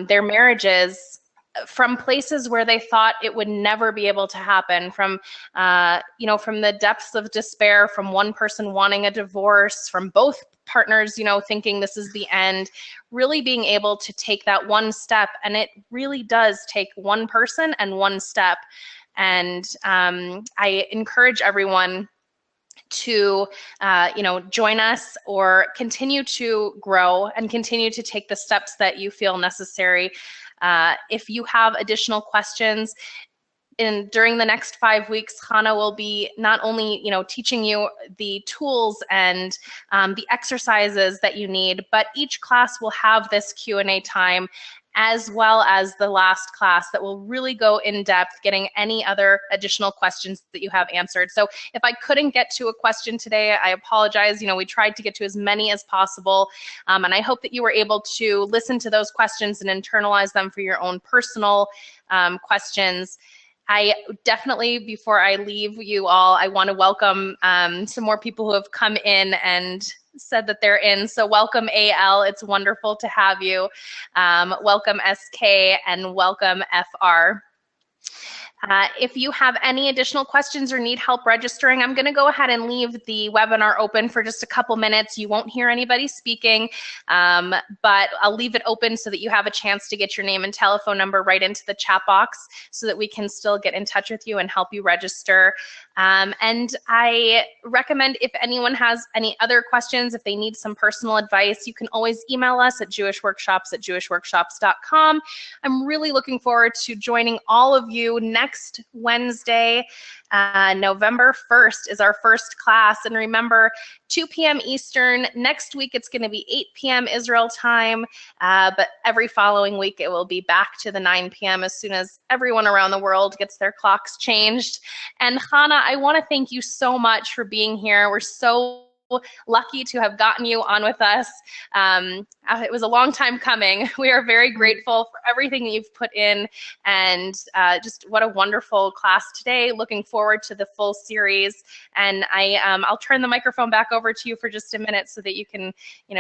Speaker 1: their marriages from places where they thought it would never be able to happen, from the depths of despair, from one person wanting a divorce, from both partners, thinking this is the end, really being able to take that one step. And it really does take one person and one step. And I encourage everyone to join us or continue to grow and continue to take the steps that you feel necessary. If you have additional questions, during the next 5 weeks, Chana will be not only teaching you the tools and the exercises that you need, but each class will have this Q&A time, as well as the last class that will really go in depth, getting any other additional questions that you have answered. So if I couldn't get to a question today, I apologize. We tried to get to as many as possible. And I hope that you were able to listen to those questions and internalize them for your own personal questions. I definitely, before I leave you all, I want to welcome some more people who have come in and said that they're in. So welcome AL, it's wonderful to have you. Welcome SK and welcome FR. If you have any additional questions or need help registering, I'm going to go ahead and leave the webinar open for just a couple minutes. You won't hear anybody speaking, but I'll leave it open so that you have a chance to get your name and telephone number right into the chat box so that we can still get in touch with you and help you register. And I recommend, if anyone has any other questions, if they need some personal advice, you can always email us at jewishworkshops@jewishworkshops.com. I'm really looking forward to joining all of you next Wednesday. November 1st is our first class. And remember, 2 p.m. Eastern. Next week, it's going to be 8 p.m. Israel time. But every following week, it will be back to the 9 p.m. as soon as everyone around the world gets their clocks changed. And Chana, I want to thank you so much for being here. We're so lucky to have gotten you on with us. It was a long time coming. We are very grateful for everything that you've put in, and just what a wonderful class today. Looking forward to the full series. And I'll turn the microphone back over to you for just a minute so that you can,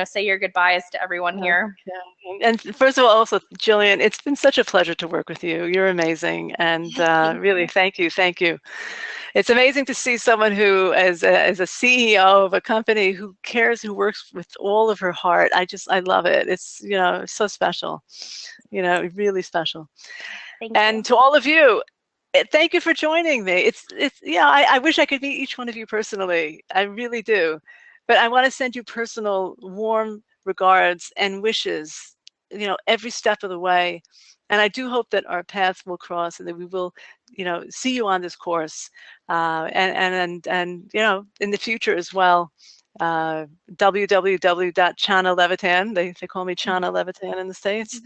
Speaker 1: say your goodbyes to everyone here.
Speaker 2: Yeah. And first of all, also, Jillian, it's been such a pleasure to work with you. You're amazing. And really, thank you. Thank you. It's amazing to see someone who, as a CEO of a company, who cares, who works with all of her heart. I love it. It's, so special, really special.
Speaker 1: Thank you.
Speaker 2: And to all of you, thank you for joining me. I wish I could meet each one of you personally. I really do. But I want to send you personal, warm regards and wishes, every step of the way. And I do hope that our paths will cross and that we will, see you on this course, and in the future as well. www.Chana Levitan. They call me Chana Levitan in the States.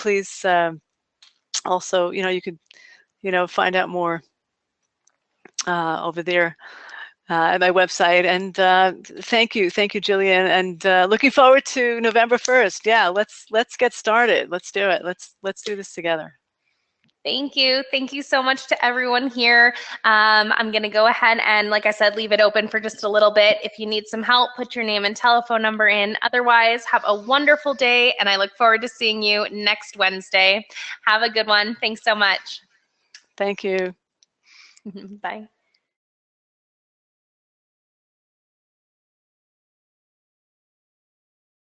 Speaker 2: Please, also, you could, find out more over there at my website. And thank you, Jillian. And looking forward to November 1st. Yeah, let's get started. Let's do it. Let's do this together.
Speaker 1: Thank you. Thank you so much to everyone here. I'm going to go ahead and, like I said, leave it open for just a little bit. If you need some help, put your name and telephone number in. Otherwise, have a wonderful day, and I look forward to seeing you next Wednesday. Have a good one. Thanks so much.
Speaker 2: Thank you.
Speaker 1: Bye.